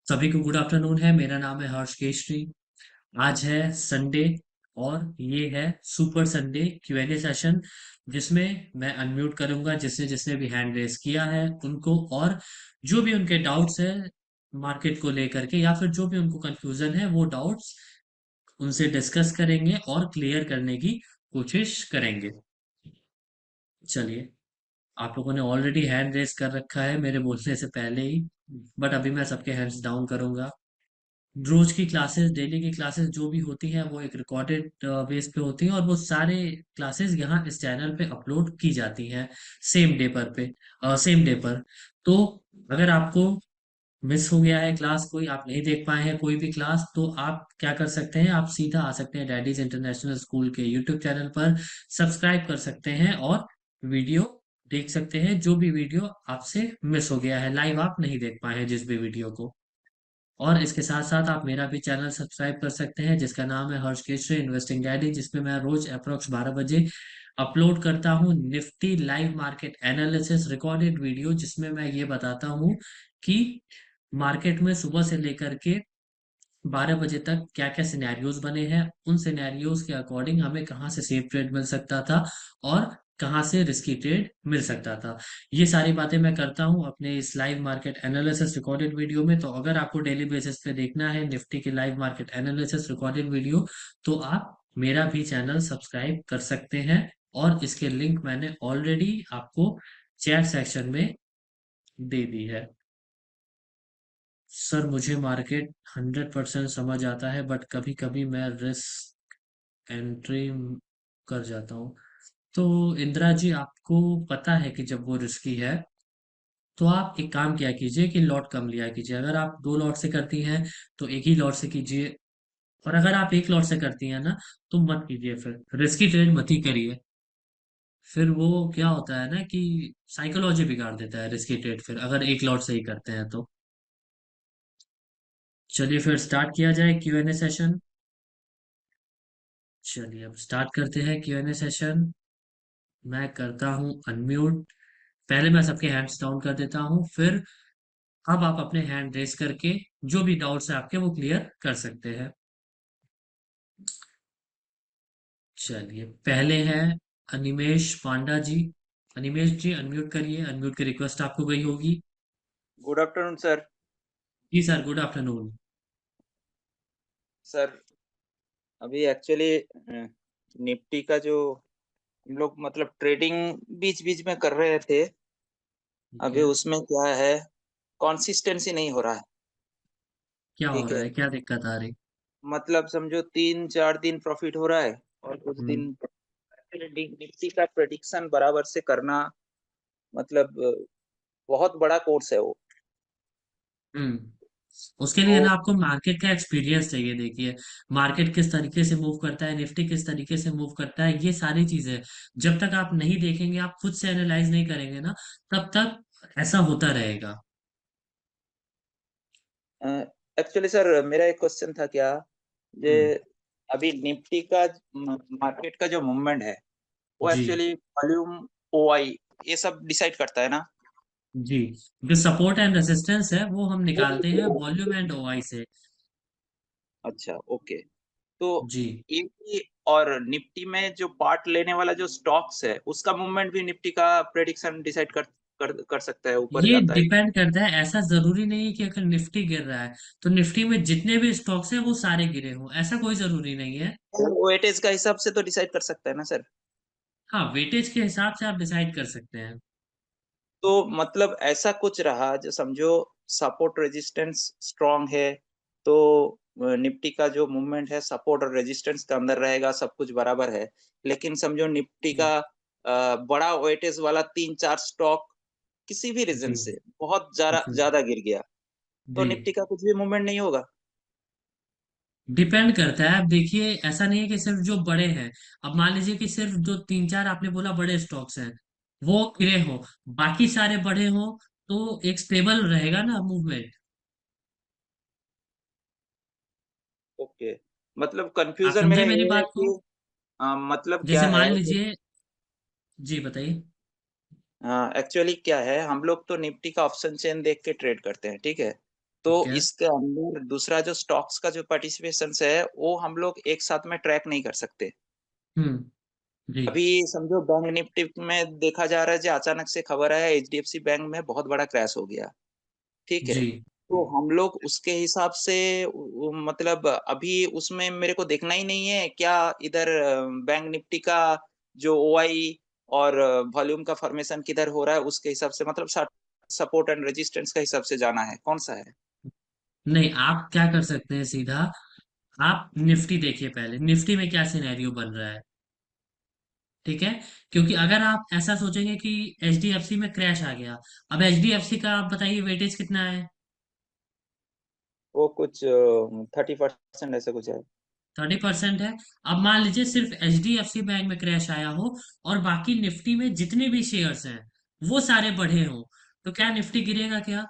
सभी को good afternoon है। मेरा नाम है हर्ष केशरी। आज है संडे और ये है सुपर संडे Q&A सेशन, जिसमें मैं अनम्यूट करूंगा जिसने जिसने भी हैंड रेस किया है उनको, और जो भी उनके डाउट्स है मार्केट को लेकर के या फिर जो भी उनको कंफ्यूजन है वो डाउट्स उनसे डिस्कस करेंगे और क्लियर करने की कोशिश करेंगे। चलिए, आप लोगों ने ऑलरेडी हैंड रेस कर रखा है मेरे बोलने से पहले ही, बट अभी मैं सबके हैंड्स डाउन करूंगा। रोज की क्लासेस, डेली की क्लासेस जो भी होती हैं वो एक रिकॉर्डेड बेस पे होती हैं, और वो सारे क्लासेस यहाँ इस चैनल पे अपलोड की जाती हैं सेम डे पर। तो अगर आपको मिस हो गया है क्लास, कोई आप नहीं देख पाए हैं कोई भी क्लास, तो आप क्या कर सकते हैं, आप सीधा आ सकते हैं डैडीज इंटरनेशनल स्कूल के यूट्यूब चैनल पर, सब्सक्राइब कर सकते हैं और वीडियो देख सकते हैं। जो भी वीडियो आपसे मिस हो गया है, लाइव आप नहीं देख पाए हैं जिस भी वीडियो को। और इसके साथ साथ आप मेरा भी चैनल सब्सक्राइब कर सकते हैं जिसका नाम है हर्ष केशरी इन्वेस्टिंग डैडी, जिसमें मैं रोज अप्रोक्स 12 बजे अपलोड करता हूँ Nifty live market analysis recorded video, जिसमें मैं ये बताता हूँ कि मार्केट में सुबह से लेकर के 12 बजे तक क्या क्या सिनेरियोज बने हैं, उन सिनेरियोज के अकॉर्डिंग हमें कहाँ से सेफ ट्रेड मिल सकता था और कहाँ से रिस्की ट्रेड मिल सकता था। ये सारी बातें मैं करता हूँ अपने इस live market analysis recorded video में। तो अगर आपको डेली बेसिस पे देखना है निफ्टी की live market analysis recorded video, तो आप मेरा भी चैनल सब्सक्राइब कर सकते हैं, और इसके लिंक मैंने ऑलरेडी आपको चैट सेक्शन में दे दी है। सर, मुझे मार्केट 100% समझ आता है, बट कभी कभी मैं रिस्क एंट्री कर जाता हूँ। तो इंदिरा जी, आपको पता है कि जब वो रिस्की है तो आप एक काम किया कीजिए कि लॉट कम लिया कीजिए। अगर आप 2 लॉट से करती हैं तो एक ही लॉट से कीजिए, और अगर आप एक लॉट से करती हैं ना तो मत कीजिए, फिर रिस्की ट्रेड मत ही करिए। फिर वो क्या होता है ना कि साइकोलॉजी बिगाड़ देता है रिस्की ट्रेड, फिर अगर एक लॉट से ही करते हैं तो। चलिए फिर स्टार्ट किया जाए Q&A सेशन। चलिए अब स्टार्ट करते हैं Q&A सेशन। मैं करता हूँ अनम्यूट। पहले मैं सबके हैंड्स डाउन कर देता हूँ, फिर अब आप अपने हैंड रेस करके जो भी डाउट्स है आपके वो क्लियर कर सकते हैं। चलिए, पहले हैं अनिमेश पांडा जी। अनिमेश जी अनम्यूट करिए, अनम्यूट की रिक्वेस्ट आपको गई होगी। Good afternoon sir. जी सर, गुड आफ्टरनून। सर अभी एक्चुअली निफ्टी का जो हम लोग मतलब ट्रेडिंग बीच बीच में कर रहे थे। ठीक अभी है। उसमें क्या है, कंसिस्टेंसी नहीं हो रहा है। क्या हो ठीक रहा है, है, क्या दिक्कत आ रही? मतलब समझो 3-4 दिन प्रॉफिट हो रहा है और कुछ हम्म। दिन निफ्टी का प्रेडिक्शन बराबर से करना, मतलब बहुत बड़ा कोर्स है वो। हम्म। उसके लिए तो ना आपको मार्केट का एक्सपीरियंस चाहिए। देखिए, मार्केट किस तरीके से मूव करता है, निफ्टी किस तरीके से मूव करता है, ये सारी चीजें जब तक आप नहीं देखेंगे, आप खुद से एनालाइज नहीं करेंगे ना, तब तक ऐसा होता रहेगा। एक्चुअली सर मेरा एक क्वेश्चन था क्या, ये हम्म। अभी निफ्टी का मार्केट का जो मूवमेंट है वो जी। एक्चुअली वॉल्यूम, ओआई, ये सब डिसाइड करता है ना। जी, जो सपोर्ट एंड रेजिस्टेंस है वो हम निकालते हैं वो वॉल्यूम एंड ओआई से। अच्छा, ओके। तो जी। एक ही, और निफ्टी में जो पार्ट लेने वाला जो स्टॉक्स है उसका मूवमेंट भी निफ्टी का प्रेडिक्शन डिसाइड कर सकता है, ऊपर ये जाता है। डिपेंड करता है, ऐसा जरूरी नहीं है कि अगर निफ्टी गिर रहा है तो निफ्टी में जितने भी स्टॉक्स हैं वो सारे गिरे हों, ऐसा कोई जरूरी नहीं है। वेटेज का हिसाब से तो डिसाइड कर सकता है ना सर। हाँ, वेटेज के हिसाब से आप डिसाइड कर सकते हैं। तो मतलब ऐसा कुछ रहा जो समझो सपोर्ट रेजिस्टेंस स्ट्रांग है, तो निफ्टी का जो मूवमेंट है सपोर्ट और रेजिस्टेंस के अंदर रहेगा, सब कुछ बराबर है। लेकिन समझो निफ्टी जी। का बड़ा वेटेज वाला 3-4 स्टॉक किसी भी रीजन जी। से बहुत ज्यादा जी। ज्यादा गिर गया, तो जी, निफ्टी का कुछ भी मूवमेंट नहीं होगा। डिपेंड करता है। आप देखिए, ऐसा नहीं है कि सिर्फ जो बड़े हैं, अब मान लीजिए कि सिर्फ जो 3-4 आपने बोला बड़े स्टॉक्स हैं वो गिरे हो, बाकी सारे बड़े हो, तो एक स्टेबल रहेगा ना मूवमेंट। ओके, मतलब आप कंफ्यूजन मेरा समझे मेरी ये है बात को? कि मतलब जैसे क्या मान है कि लीजिए, जी बताइए। एक्चुअली क्या है, हम लोग तो निफ्टी का ऑप्शन चेन देख के ट्रेड करते हैं, ठीक है। तो ठीक है। इसके अंदर दूसरा जो स्टॉक्स का जो पार्टिसिपेशन है वो हम लोग एक साथ में ट्रैक नहीं कर सकते। हम्म। जी। अभी समझो बैंक निफ्टी में देखा जा रहा है, जो अचानक से खबर आया एचडीएफसी बैंक में बहुत बड़ा क्रैश हो गया, ठीक है। जी। तो हम लोग उसके हिसाब से मतलब अभी उसमें मेरे को देखना ही नहीं है क्या इधर बैंक निफ्टी का जो ओआई और वॉल्यूम का फॉर्मेशन किधर हो रहा है उसके हिसाब से, मतलब सपोर्ट एंड रेजिस्टेंस का हिसाब से जाना है कौन सा है। नहीं, आप क्या कर सकते हैं सीधा, आप निफ्टी देखिए पहले, निफ्टी में क्या सिनेरियो बन रहा है। ठीक है। क्योंकि अगर आप ऐसा सोचेंगे कि एचडीएफसी में क्रैश आ गया, अब एचडीएफसी का आप बताइए वेटेज कितना है। वो कुछ 30% ऐसा कुछ है। 30% है। अब मान लीजिए सिर्फ एचडीएफसी बैंक में क्रैश आया हो और बाकी निफ्टी में जितने भी शेयर्स हैं वो सारे बढ़े हो, तो क्या निफ्टी गिरेगा क्या?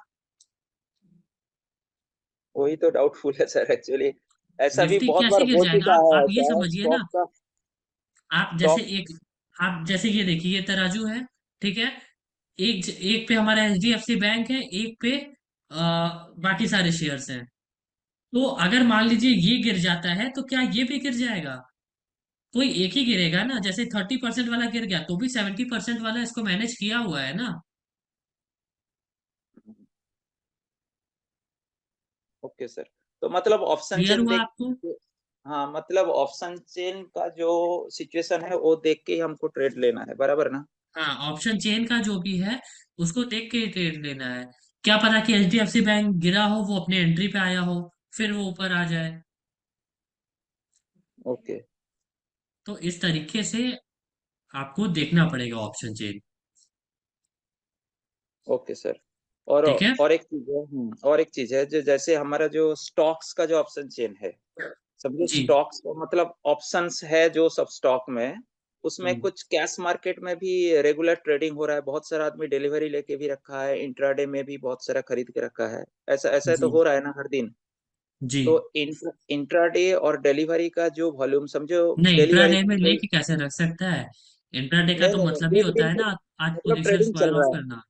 वही तो डाउटफुल है सर एक्चुअली। ऐसा भी निफ्टी बहुत बार कैसे गिर हो जाएगा? चुका है आप ये ऐसा समझिए ना, स्टॉक का। आप जैसे स्टॉक एक, आप जैसे ये देखिए, ये तराजू है। ठीक है। एक पे हमारा एचडीएफसी बैंक है, एक पे बाकी सारे शेयर्स हैं। तो अगर मान लीजिए ये गिर जाता है तो क्या ये भी गिर जाएगा? कोई एक ही गिरेगा ना। जैसे 30% वाला गिर गया तो भी 70% वाला इसको मैनेज किया हुआ है ना। Okay sir. तो मतलब ऑप्शन क्लियर चेन हुआ देख आपको? हाँ मतलब ऑप्शन चेन का जो सिचुएशन है वो देख के ही हमको ट्रेड लेना है, बराबर ना। हाँ, ऑप्शन चेन का जो भी है उसको देख के ट्रेड लेना है। क्या पता कि एचडीएफसी बैंक गिरा हो, वो अपने एंट्री पे आया हो, फिर वो ऊपर आ जाए। ओके। तो इस तरीके से आपको देखना पड़ेगा ऑप्शन चेन। Okay sir. और ठीक है। और एक चीज है, और एक चीज है जो जैसे हमारा जो स्टॉक्स का जो ऑप्शन चेन है, समझो जी। स्टॉक्स का मतलब ऑप्शंस है जो सब स्टॉक में, उसमें हम्म। कुछ कैश मार्केट में भी रेगुलर ट्रेडिंग हो रहा है, बहुत सारा आदमी डिलीवरी लेके भी रखा है, इंट्राडे में भी बहुत सारा खरीद के रखा है। ऐसा ऐसा तो जी। हो रहा है ना हर दिन। जी। तो इंट्राडे और डिलीवरी का जो वॉल्यूम समझो, नहीं, डिलीवरी इंट्राडे में लेके कैसे रख सकता है? इंट्राडे का नहीं तो नहीं मतलब नहीं, ही एक होता दिन है में ना, आज मतलब पोजीशन ट्रेडिंग स्क्वायर चल ऑफ रहा है। करना।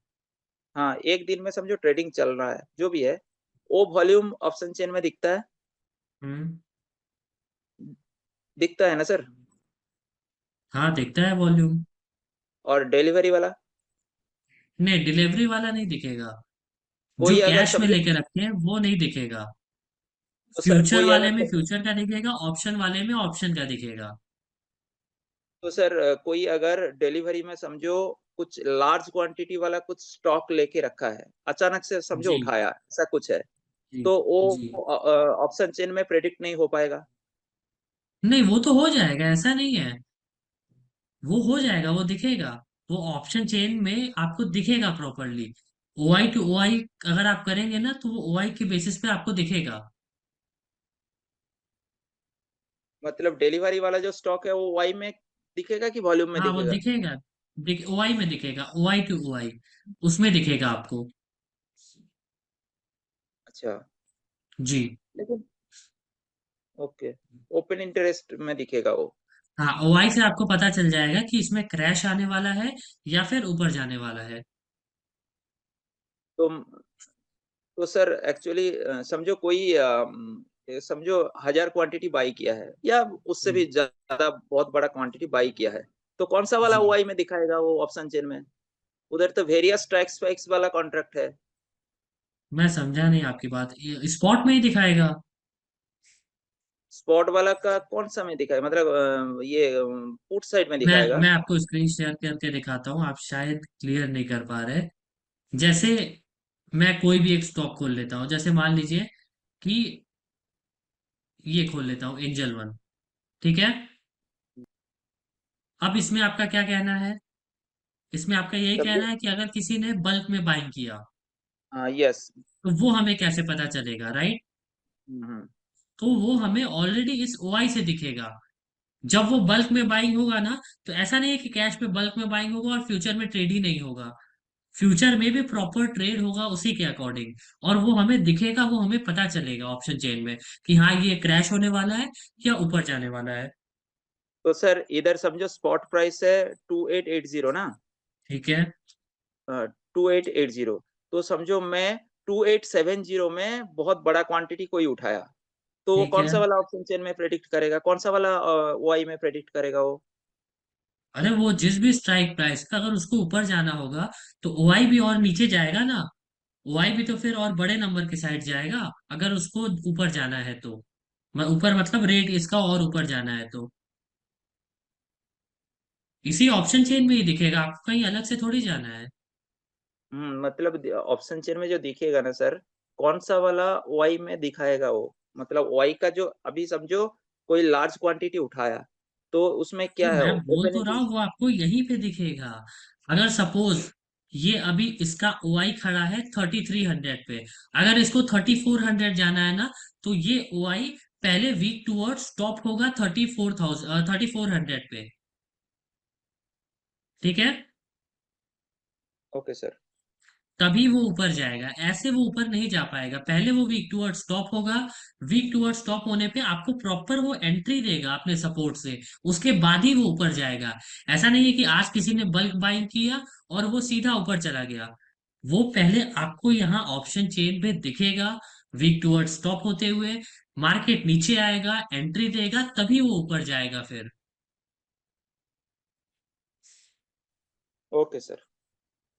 हाँ एक दिन में समझो ट्रेडिंग चल रहा है जो भी है, वो वॉल्यूम ऑप्शन चेन में दिखता है। हम्म। दिखता है ना सर। हाँ, दिखता है वॉल्यूम। और डिलीवरी वाला नहीं, डिलीवरी वाला नहीं दिखेगा। जो कोई अगर कैश में समझो, लेके रखते हैं वो नहीं दिखेगा। तो सर फ्यूचर कोई वाले में अगर फ्यूचर का दिखेगा, ऑप्शन वाले में ऑप्शन का दिखेगा। तो सर कोई अगर डिलीवरी में समझो कुछ लार्ज क्वांटिटी वाला कुछ स्टॉक लेके रखा है, अचानक से समझो जी। उठाया, ऐसा कुछ है, जी। तो जी। वो ऑप्शन चेन में प्रेडिक्ट नहीं हो पाएगा। नहीं, वो तो हो जाएगा, ऐसा नहीं है। वो हो जाएगा, वो दिखेगा। वो ऑप्शन चेन में आपको दिखेगा प्रॉपरली। ओआई टू ओआई अगर आप करेंगे ना तो वो ओआई के बेसिस पे आपको दिखेगा। मतलब डिलीवरी वाला जो स्टॉक है वो वाई में दिखेगा कि वॉल्यूम में हाँ, वो दिखेगा। दिखेगा। ओआई में दिखेगा, ओआई टू ओआई उसमें दिखेगा आपको। अच्छा। जी। लेकिन ओके, ओपन इंटरेस्ट में दिखेगा वो। हाँ, ओआई से आपको पता चल जाएगा कि इसमें क्रैश आने वाला है या फिर ऊपर जाने वाला है। तो तो सर एक्चुअली समझो कोई समझो 1000 क्वांटिटी बाई किया है या उससे हम्म। भी ज्यादा बहुत बड़ा क्वांटिटी बाई किया है, तो कौन सा वाला जी। ओआई में दिखाएगा वो ऑप्शन चेन में। उधर तो वेरियस स्ट्राइक्स स्पाइक्स वाला कॉन्ट्रैक्ट है। मैं समझा नहीं आपकी बात, स्पॉट में ही दिखाएगा। स्पॉट वाला का कौन सा में दिखाएगा, मतलब ये पुट साइड में मैं दिखाएगा। मैं आपको स्क्रीन शेयर करके दिखाता हूँ, आप शायद क्लियर नहीं कर पा रहे। जैसे मैं कोई भी एक स्टॉक खोल लेता हूँ, जैसे मान लीजिए कि ये खोल लेता हूँ एंजल वन। ठीक है। अब इसमें आपका क्या कहना है? इसमें आपका यही समझो कहना है कि अगर किसी ने बल्क में बाइंग किया हाँ यस। तो वो हमें कैसे पता चलेगा, राइट? हम्म। तो वो हमें ऑलरेडी इस ओआई से दिखेगा। जब वो बल्क में बाइंग होगा ना, तो ऐसा नहीं है कि कैश में बल्क में बाइंग होगा और फ्यूचर में ट्रेड ही नहीं होगा। फ्यूचर में भी प्रॉपर ट्रेड होगा उसी के अकॉर्डिंग, और वो हमें दिखेगा, वो हमें पता चलेगा ऑप्शन चेन में कि हाँ ये क्रैश होने वाला है या ऊपर जाने वाला है। तो सर इधर समझो स्पॉट प्राइस है 2880 ना, ठीक है। 2880। तो समझो मैं 2870 में बहुत बड़ा क्वांटिटी कोई उठाया, तो ठीक कौन है। सा वाला ऑप्शन चेन में प्रेडिक्ट करेगा, कौन सा वाला ओआई में प्रेडिक्ट करेगा वो? अरे वो जिस भी स्ट्राइक प्राइस का अगर उसको ऊपर जाना होगा तो ओआई भी और नीचे जाएगा ना। ओआई भी तो फिर और बड़े नंबर की साइड जाएगा अगर उसको ऊपर जाना है तो। ऊपर मतलब रेट इसका और ऊपर जाना है तो इसी ऑप्शन चेन में ही दिखेगा आपको, कहीं अलग से थोड़ी जाना है। मतलब ऑप्शन चेन में जो दिखेगा ना सर, कौन सा वाला ओआई में दिखाएगा वो? मतलब ओआई का जो अभी समझो कोई लार्ज क्वांटिटी उठाया, तो उसमें तो क्या है, मैं बोल ओपन तो रहा हूँ वो आपको यहीं पे दिखेगा। अगर सपोज ये अभी इसका ओआई खड़ा है 3300 पे, अगर इसको 3400 जाना है ना, तो ये ओआई पहले वीक टूवर्ड स्टॉप होगा 34,000 3400 पे। ठीक है। Okay sir. तभी वो ऊपर जाएगा, ऐसे वो ऊपर नहीं जा पाएगा। पहले वो वीक टूवर्ड स्टॉप होगा, वीक टूवर्ड स्टॉप होने पे आपको प्रॉपर वो एंट्री देगा अपने सपोर्ट से, उसके बाद ही वो ऊपर जाएगा। ऐसा नहीं है कि आज किसी ने बल्क बाइंग किया और वो सीधा ऊपर चला गया। वो पहले आपको यहाँ ऑप्शन चेन पे दिखेगा, वीक टूवर्ड स्टॉप होते हुए मार्केट नीचे आएगा, एंट्री देगा, तभी वो ऊपर जाएगा फिर। Okay sir.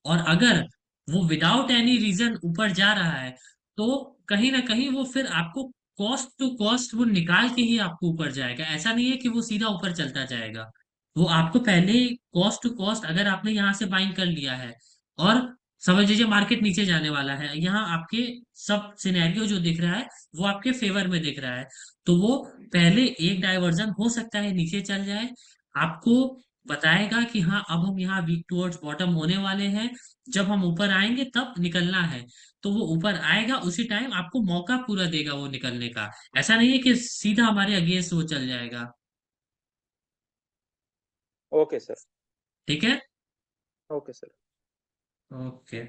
और अगर वो विदाउट एनी रीजन ऊपर जा रहा है तो कहीं ना कहीं वो फिर आपको कॉस्ट टू कॉस्ट वो निकाल के ही आपको ऊपर जाएगा। ऐसा नहीं है कि वो सीधा ऊपर चलता जाएगा। वो आपको पहले कॉस्ट टू कॉस्ट, अगर आपने यहाँ से बाइंग कर लिया है और समझ लीजिए मार्केट नीचे जाने वाला है, यहाँ आपके सब सिनेरियो जो दिख रहा है वो आपके फेवर में दिख रहा है, तो वो पहले एक डाइवर्जन हो सकता है नीचे चल जाए, आपको बताएगा कि हाँ अब हम यहाँ वीक टुवर्ड्स बॉटम होने वाले हैं, जब हम ऊपर आएंगे तब निकलना है। तो वो ऊपर आएगा उसी टाइम आपको मौका पूरा देगा वो निकलने का। ऐसा नहीं है कि सीधा हमारे अगेंस्ट वो चल जाएगा। Okay sir. ठीक है। Okay sir. ओके।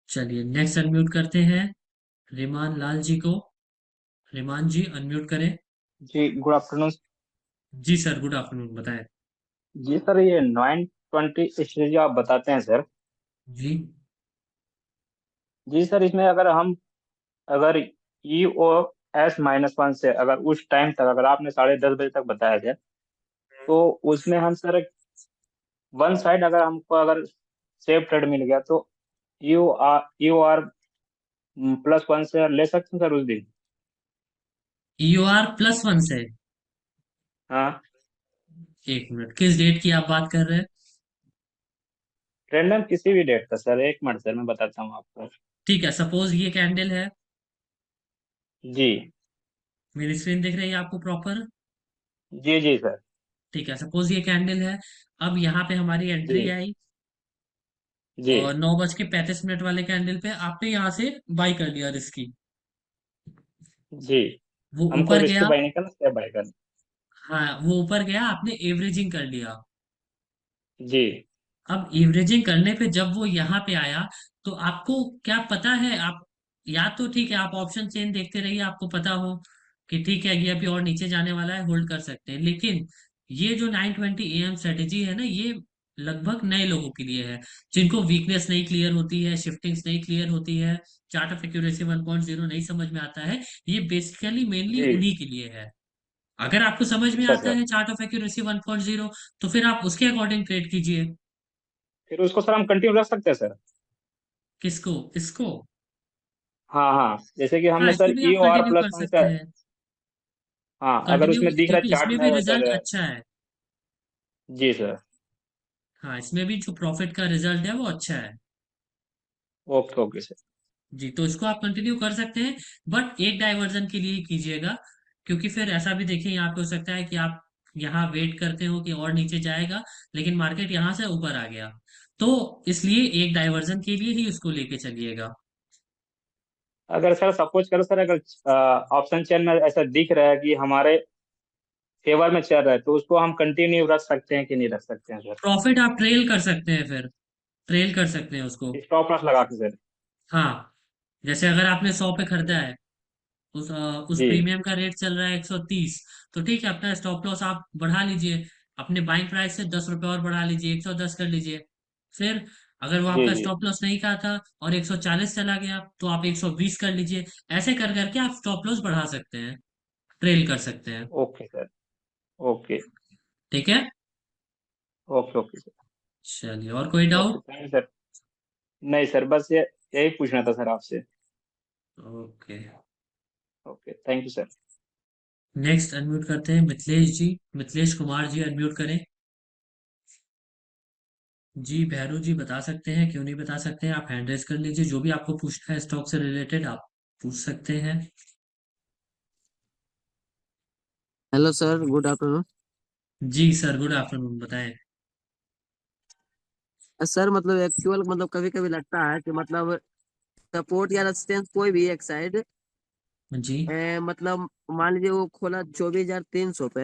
चलिए नेक्स्ट अनम्यूट करते हैं रिमान लाल जी को। रिमान जी अनम्यूट करें। जी गुड आफ्टरनून। जी सर, गुड आफ्टरनून, बताएं। जी सर, ये 920 स्ट्रेटजी आप बताते हैं सर। जी। जी सर, इसमें अगर ई ओ एस -1 से अगर उस टाइम तक अगर आपने 10:30 बजे तक बताया था, तो उसमें हम सर वन साइड अगर हमको अगर सेफ ट्रेड मिल गया तो यू आर +1 से ले सकते हैं सर उस दिन। EOR+1 से? हाँ। एक मिनट, किस डेट की आप बात कर रहे हैं? रैंडम किसी भी डेट का सर, एक मिनट सर मैं बताता हूँ आपको। ठीक है, सपोज ये कैंडल है, जी मेरी स्क्रीन दिख रही है आपको प्रॉपर? जी जी सर। ठीक है, सपोज ये कैंडल है, अब यहाँ पे हमारी एंट्री जी आई जी और 9:35 वाले कैंडल पे आपने यहाँ से बाई कर लिया रिस्की। जी। वो हमको ऊपर रिस्क गया। बाय नहीं करना, स्टेप बाय करना। हाँ, वो ऊपर गया, आपने एवरेजिंग कर लिया। जी अब एवरेजिंग करने पे जब वो यहाँ पे आया, तो आपको क्या पता है, आप या तो ठीक है आप ऑप्शन चेन देखते रहिए, आपको पता हो कि ठीक है ये अभी और नीचे जाने वाला है, होल्ड कर सकते हैं। लेकिन ये जो 920 AM स्ट्रेटेजी है ना, ये लगभग नए लोगों के लिए है, जिनको वीकनेस नहीं क्लियर होती है, शिफ्टिंग्स नहीं क्लियर होती है, चार्ट ऑफ एक्यूरेसी 1.0 नहीं समझ में आता है। ये बेसिकली मेनली जी। उन्हीं के लिए है। अगर आपको समझ में अच्छा आता सर, है चार्ट ऑफ एक्यूरेसी 1.0, तो फिर आप उसके अकॉर्डिंग ट्रेड कीजिए। फिर उसको सर हम कंटिन्यू रख सकते हैं सर? किसको? इसको? हाँ हाँ, जैसे कि हाँ, हमने इसको सर भी ई आप ओ आर कंटिन्यू प्लस कर वन से। सकते हैं। हाँ, अगर कंटिन्यू, उसमें दिख रहा है क्योंकि चार्ट इसमें में भी सर। रिजल्ट अच्छा है। जी सर। हाँ, इसमें भी जो प्रॉफिट का रिजल्ट है वो अच्छा है। Okay okay sir. जी, तो इसको आप कंटिन्यू कर सकते हैं, बट एक डाइवर्जन के लिए ही कीजिएगा। क्योंकि फिर ऐसा भी देखिए, यहाँ पे हो सकता है कि आप यहाँ वेट करते हो कि और नीचे जाएगा, लेकिन मार्केट यहाँ से ऊपर आ गया, तो इसलिए एक डाइवर्जन के लिए ही उसको लेके चलिएगा। अगर सर सपोज करो सर, अगर ऑप्शन चेन में ऐसा दिख रहा है कि हमारे फेवर में चल रहा है, तो उसको हम कंटिन्यू रख सकते हैं कि नहीं रख सकते हैं सर? प्रॉफिट आप ट्रेल कर सकते हैं, फिर ट्रेल कर सकते हैं उसको। स्टॉप लॉस लगा के सर। हाँ, जैसे अगर आपने 100 पे खरीदा है, उस जी प्रीमियम का रेट चल रहा है 130, तो ठीक है अपना स्टॉप लॉस आप बढ़ा लीजिए, अपने बाइंग प्राइस से 10 रुपए और बढ़ा लीजिए, 110 कर लीजिए। फिर अगर वो जी आपका जी। स्टॉप लॉस नहीं कहा था और 140 चला गया तो आप 120 कर लीजिए। ऐसे कर करके आप स्टॉप लॉस बढ़ा सकते हैं, ट्रेल कर सकते हैं। Okay sir. ओके। ठीक है। Okay okay sir. चलिए, और कोई okay doubt? Thank you sir. नहीं सर, बस ये यही पूछना था सर आपसे। Okay. Okay thank you sir. Next unmute करते हैं मिथिलेश जी। मिथिलेश कुमार जी अनम्यूट करें। जी भैरू जी बता सकते हैं, क्यों नहीं बता सकते हैं? आप हैंड रेज कर लीजिए, जो भी आपको पूछना है स्टॉक से रिलेटेड आप पूछ सकते हैं। Hello sir, good afternoon. जी सर, गुड आफ्टरनून, बताएं। सर मतलब एक्चुअल मतलब कभी कभी लगता है कि मतलब सपोर्ट या रेजिस्टेंस कोई भी एक साइड जी। मतलब मान लीजिए वो खोला 24,300 पे,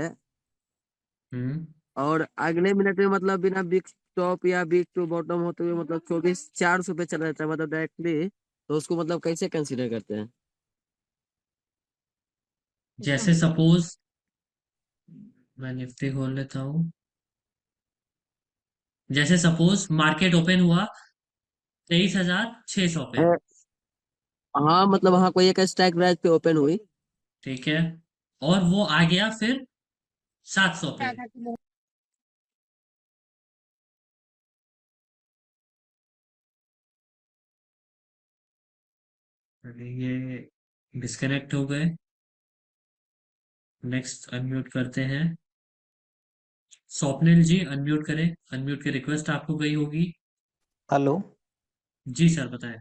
हम्म। और अगले मिनट में मतलब बिना बिग टॉप या बिग टू बॉटम होते हुए मतलब 24,400 पे चला जाता है मतलब डायरेक्टली, तो उसको मतलब कैसे कंसीडर करते हैं? जैसे सपोज मैं निफ्टी खोल लेता हूँ। जैसे सपोज मार्केट ओपन हुआ 23,600 पे। अ, हाँ मतलब हाँ, कोई एक स्ट्राइक प्राइस पे ओपन हुई। ठीक है। और वो आ गया फिर 700 पे। अरे ये डिस्कनेक्ट हो गए। नेक्स्ट अनम्यूट करते हैं। स्वप्निल जी अनम्यूट करें। अनम्यूट की रिक्वेस्ट आपको गई होगी। हेलो। जी सर, बताएं।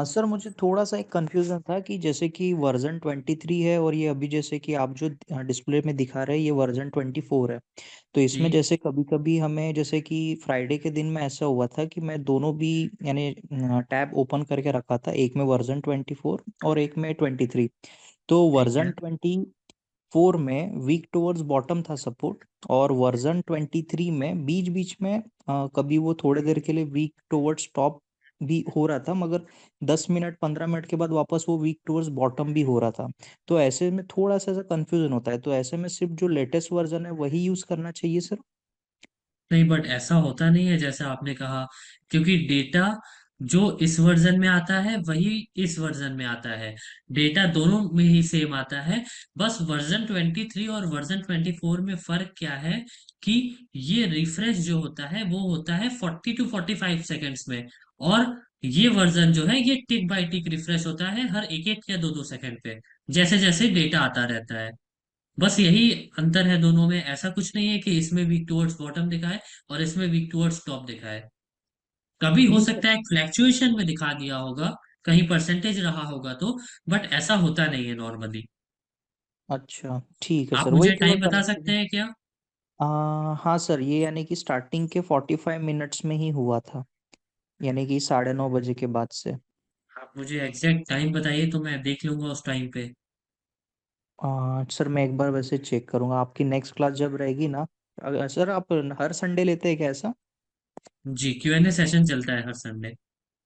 सर मुझे थोड़ा सा एक कन्फ्यूज़न था कि जैसे कि वर्ज़न 23 है और ये अभी जैसे कि आप जो डिस्प्ले में दिखा रहे हैं ये वर्ज़न 24 है। तो जी। इसमें जैसे कभी-कभी हमें जैसे कि फ्राइडे के दिन में ऐसा हुआ था कि मैं दोनों भी यानी टैब ओपन करके रखा था। एक में वर्ज़न 24 और एक में 23। तो ठीक है। वर्ज़न 24 में वीक टुवर्ड्स बॉटम था सपोर्ट, और वर्ज़न 23 में बीच-बीच में कभी वो थोड़ी देर के लिए वीक टुवर्ड्स टॉप भी हो रहा था, मगर 10 मिनट 15 मिनट के बाद वापस वो वीक टुवर्ड्स बॉटम भी हो रहा था। तो ऐसे में थोड़ा-सा ऐसा कन्फ्यूज़न होता है। तो ऐसे में सिर्फ़ जो लेटेस्ट वर्ज़न है वही यूज़ करना चाहिए सर? नहीं, बट ऐसा होता नहीं है जैसे आपने कहा, क्योंकि डेटा जो इस वर्जन में आता है वही इस वर्जन में आता है। डेटा दोनों में ही सेम आता है। बस वर्जन 23 और वर्जन 24 में फर्क क्या है कि ये रिफ्रेश जो होता है वो होता है 40 to 45 सेकेंड्स में। और ये वर्जन जो है ये टिक बाय टिक रिफ्रेश होता है हर एक एक या दो दो सेकंड पे, जैसे जैसे डेटा आता रहता है। बस यही अंतर है दोनों में। ऐसा कुछ नहीं है कि इसमें वीक टुवर्ड्स बॉटम दिखाए और इसमें वीक टुवर्ड्स टॉप दिखाए। कभी हो नहीं सर। सकता है फ्लैक्चुएशन में दिखा दिया होगा, कहीं परसेंटेज रहा होगा तो, बट ऐसा होता नहीं है नॉर्मली। अच्छा, ठीक है आप सर, वही मुझे थोड़ा टाइम बता सकते कन्फ्यूज़न। हैं क्या? हाँ सर, ये यानी कि स्टार्टिंग के 45 मिनट्स में ही हुआ था, यानी कि 9:30 बजे के बाद से। आप मुझे एग्जैक्ट टाइम बताइए तो मैं देख लूंगा उस टाइम पे। सर मैं एक बार वैसे चेक करूँगा आपकी नेक्स्ट क्लास जब रहेगी ना। सर आप हर संडे लेते हैं क्या ऐसा? जी, Q&A सेशन चलता है हर संडे।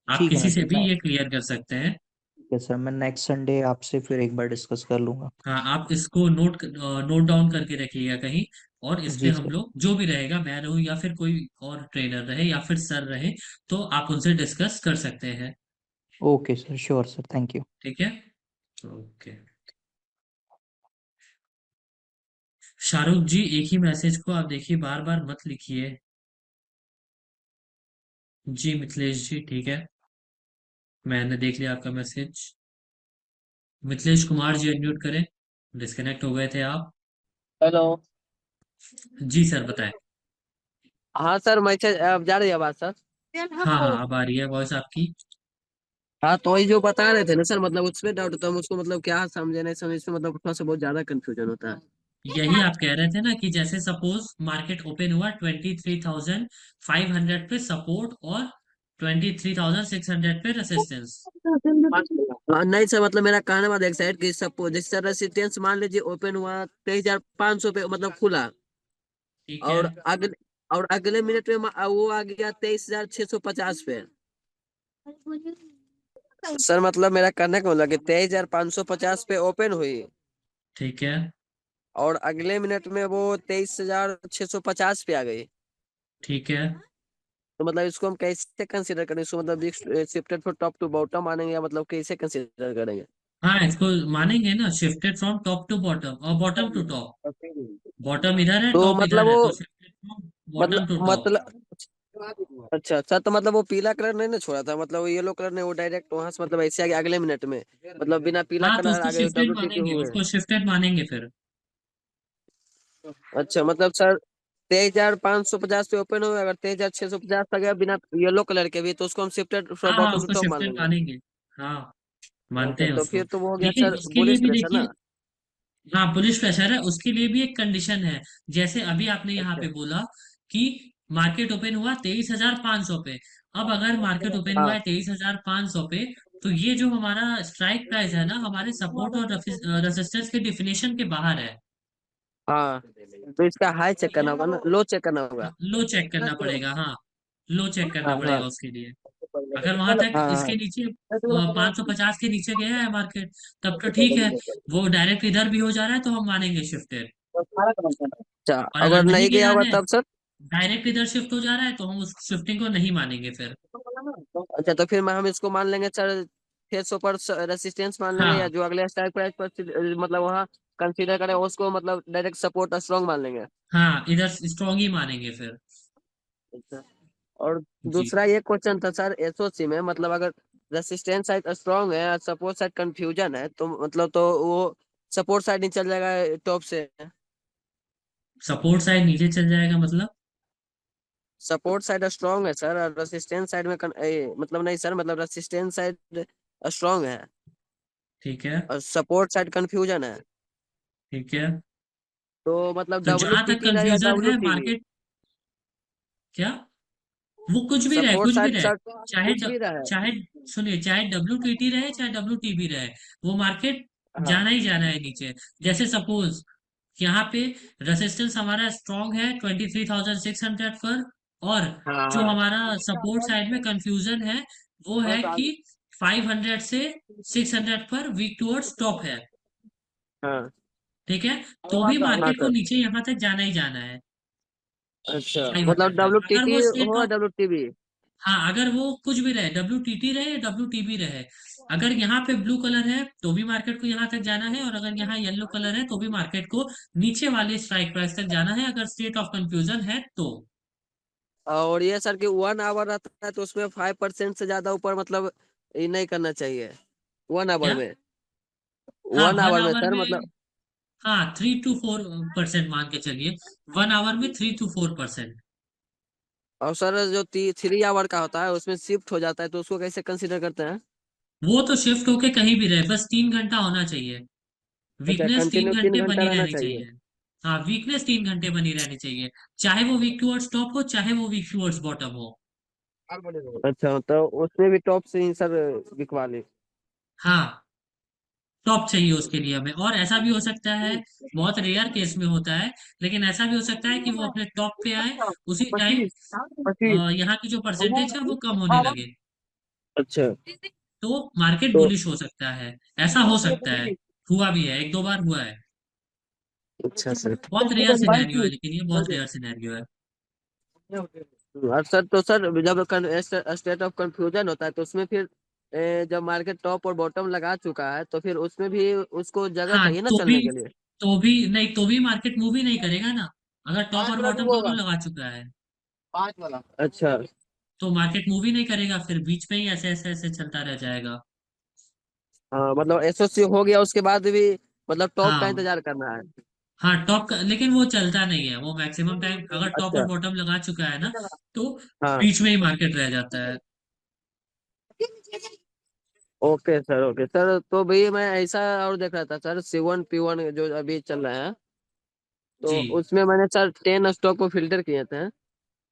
आप ठीक है ना किसी से सर, भी मैं ये क्लियर कर सकते हैं। ठीक है सर, मैं नेक्स्ट संडे आपसे फिर एक बार डिस्कस कर लूँगा। हाँ, आप इसको नोट डाउन करके रखिएगा कहीं। और इस पे जी हम सर। लोग जो भी रहेगा, मैं रहूं या फिर कोई और ट्रेनर रहे या फिर सर रहे, तो आप उनसे डिस्कस कर सकते हैं। Okay sir, sure sir, thank you. ठीक है। ओके। शाहरुख जी, एक ही मैसेज को आप देखिए, बार बार मत लिखिए। जी मिथिलेश जी, ठीक है, मैंने देख लिया आपका मैसेज। मिथिलेश कुमार जी अनम्यूट करें। डिस्कनेक्ट हो गए थे आप। हेलो। जी सर, बताएं। हाँ सर, मैसेज अब जा रही है आवाज सर? हाँ हाँ, अब आ रही है वॉइस आपकी। हाँ, तो वही जो बता रहे थे ना सर, मतलब उसमें डाउट होता है मुझको, मतलब क्या समझे नहीं समझे, इसमें मतलब थोड़ा सा बहुत ज्यादा कंफ्यूजन होता है। यही आप कह रहे थे ना कि जैसे सपोज मार्केट ओपन हुआ 23,500 पे सपोर्ट और 23,600 पे रेसिस्टेंस। नहीं सर, मतलब मेरा कहने वाला एक साइड की सपोज जिस तरह रेसिस्टेंस मान लीजिए ओपन हुआ 23,500 पे मतलब खुला, ठीक है। और अगले मिनट में वो आ गया 23,650 पे। सर मतलब मेरा कहने का मतलब कि 23,550 पे ओपन हुई, ठीक है। और अगले मिनट में वो 23,650 पे आ गई। ठीक है। तो मतलब इसको हम कैसे कंसीडर करें, इसको मतलब shifted from top to bottom मानेंगे या मतलब कैसे कंसीडर करेंगे? हाँ, इसको मानेंगे ना, shifted from top to bottom और बॉटम टू टॉप। बॉटम इधर है, तो टॉप मतलब इधर है, वो तो shifted from bottom to top. मतलब अच्छा अच्छा, तो मतलब वो पीला कलर नहीं ना छोड़ा था, मतलब वो येलो कलर ने वो डायरेक्ट वहां से मतलब ऐसे आगे अगले मिनट में, मतलब बिना पीला हाँ, तो कलर उसको आगे शिफ्टेड WTP मानेंगे, हुए। उसको शिफ्टेड मानेंगे फिर। अच्छा मतलब सर 23,550 पे ओपन हुआ, अगर 23,650 तक गया बिना येलो कलर के भी, तो उसको हम शिफ्टेड फ्रॉम हाँ हाँ, बॉटम टू उसको टॉप मान शिफ्टेड लेंगे। मानेंगे। हाँ, मानते अच्छा हैं तो उसको। फिर तो वो हो गया लेकिन सर उसके लिए बुलिश भी प्रेशर देखिए, ना। हाँ, बुलिश प्रेशर है, उसके लिए भी एक कंडीशन है। जैसे अभी आपने यहाँ अच्छा पे बोला कि मार्केट ओपन हुआ 23,500 पे। अब अगर मार्केट ओपन हुआ हाँ है 23,500 पे, तो ये जो हमारा स्ट्राइक प्राइस है ना, हमारे सपोर्ट और रेसिस्टेंस के डिफिनेशन के बाहर है। हाँ, तो इसका हाई चेक करना होगा ना, लो चेक करना होगा। लो चेक करना पड़ेगा, हाँ, लो चेक करना हाँ हाँ पड़ेगा उसके लिए। अगर वहां तक हाँ इसके नीचे 550 के नीचे गया है मार्केट, तब तो ठीक है। वो डायरेक्ट इधर भी हो जा रहा है तो हम मानेंगे शिफ्टेड। अच्छा, और अगर अगर नहीं नहीं गया गया होगा है, तब सर? डायरेक्ट इधर शिफ्ट हो जा रहा है, तो हम उस शिफ्टिंग को नहीं मानेंगे फिर। अच्छा तो फिर हम इसको मान लेंगे सर, 600 पर रेसिस्टेंस मान लेंगे, या हाँ जो अगले स्ट्राइक प्राइस पर मतलब वहाँ कंसीडर करें उसको मतलब डायरेक्ट सपोर्ट स्ट्रॉन्ग मान लेंगे। हाँ, इधर स्ट्रॉन्ग ही मानेंगे फिर। अच्छा। और जी। दूसरा ये क्वेश्चन था सर एसओसी में, मतलब अगर रेसिस्टेंस साइड स्ट्रांग है, सपोर्ट साइड कंफ्यूजन है, तो मतलब तो वो सपोर्ट साइड नहीं चल जाएगा टॉप से? सपोर्ट साइड नीचे चल जाएगा मतलब? सपोर्ट साइड स्ट्रांग है सर, और रेसिस्टेंस साइड में मतलब नहीं सर, मतलब रेसिस्टेंस साइड स्ट्रांग है ठीक है। और सपोर्ट साइड कंफ्यूजन है, ठीक है, तो मतलब तो डब्ल्यू जहां टी तक टी रहे या कंफ्यूजन डब्ल्यू है टी बी? मार्केट, क्या, वो कुछ भी रहे, सपोर्ट कुछ भी साइड रहे। सर चाहे कुछ भी रहा चाहे सुनिए, चाहे WTT रहे, चाहे WTB रहे, वो मार्केट है। हाँ जाना ही जाना है नीचे। जैसे सपोज यहाँ पे रेसिस्टेंस हमारा स्ट्रॉन्ग है 23,600 पर, और हाँ जो हाँ हमारा सपोर्ट साइड में कंफ्यूजन है, वो है कि 500 से 600 पर वीक टुवर्ड्स टॉप है। हाँ ठीक है, तो भी हाँ मार्केट को सर। नीचे यहाँ तक जाना ही जाना है, अच्छा मतलब 500 तक। डब्ल्यू टी अगर टी वो स्टेट हो ऑफ, डब्ल्यू टी बी? हाँ, अगर वो कुछ भी रहे, WTT रहे या WTB रहे, अगर यहाँ पे ब्लू कलर है तो भी मार्केट को यहाँ तक जाना है, और अगर यहाँ येलो कलर है तो भी मार्केट को नीचे वाले स्ट्राइक प्राइस तक जाना है, अगर स्टेट ऑफ कंफ्यूजन है तो। और ये सर कि 1 आवर रहता है तो उसमें 5% से ज्यादा ऊपर मतलब ये नहीं करना चाहिए 1 आवर क्या? में? हाँ, वन वन आवर में आवर सर में, मतलब? हाँ, 3 to 4% मान के चलिए। 1 आवर में 3 to 4%। और सर जो 3 आवर का होता है उसमें शिफ्ट हो जाता है, तो उसको कैसे कंसीडर करते हैं? वो तो शिफ्ट होके कहीं भी रहे, बस 3 घंटा होना चाहिए। अच्छा वीकनेस तीन कंटिन्यू तीन घंटे घंटा बनी रहना रहनी चाहिए? चाहिए। हाँ, वीकनेस 3 घंटे बनी रहनी चाहिए। चाहे वो वीक टूवर्ड्स टॉप हो, चाहे वो वीक टूवर्ड्स बॉटम हो। अच्छा तो उसमें भी टॉप से ही सर बिकवा ले? हाँ, टॉप चाहिए उसके लिए हमें। और ऐसा भी हो सकता है, बहुत रेयर केस में होता है, लेकिन ऐसा भी हो सकता है कि वो अपने टॉप पे आए, उसी टाइम यहाँ की जो परसेंटेज है वो कम होने लगे, अच्छा तो मार्केट तो बुलिश हो सकता है। ऐसा हो सकता है, हुआ भी है, 1 2 बार हुआ है। अच्छा सर। बहुत रेयर सिनेरियो है, लेकिन ये बहुत रेयर सिनेरियो है। और सर तो सर जब स्टेट ऑफ कंफ्यूजन होता है तो उसमें फिर जब मार्केट टॉप और बॉटम लगा चुका है तो फिर उसमें भी उसको जगह हाँ, चाहिए ना चलने के लिए? तो भी मार्केट मूव ही नहीं करेगा ना, अगर टॉप और बॉटम दोनों लगा चुका है। अच्छा तो मार्केट मूव ही नहीं करेगा, फिर बीच में ही ऐसे ऐसे ऐसे चलता रह जाएगा। हाँ मतलब एसओसी हो गया उसके बाद भी मतलब टॉप का हाँ इंतजार करना है? हाँ, टॉप का, लेकिन वो चलता नहीं है, वो मैक्सिमम टाइम अगर टॉप और अच्छा बॉटम लगा चुका है ना, तो हाँ बीच में ही मार्केट रह जाता है। ओके सर, तो भाई मैं ऐसा और देख रहा था सर, C1 P1 जो अभी चल रहा है, तो जी। उसमें मैंने सर 10 स्टॉक को फिल्टर किए थे,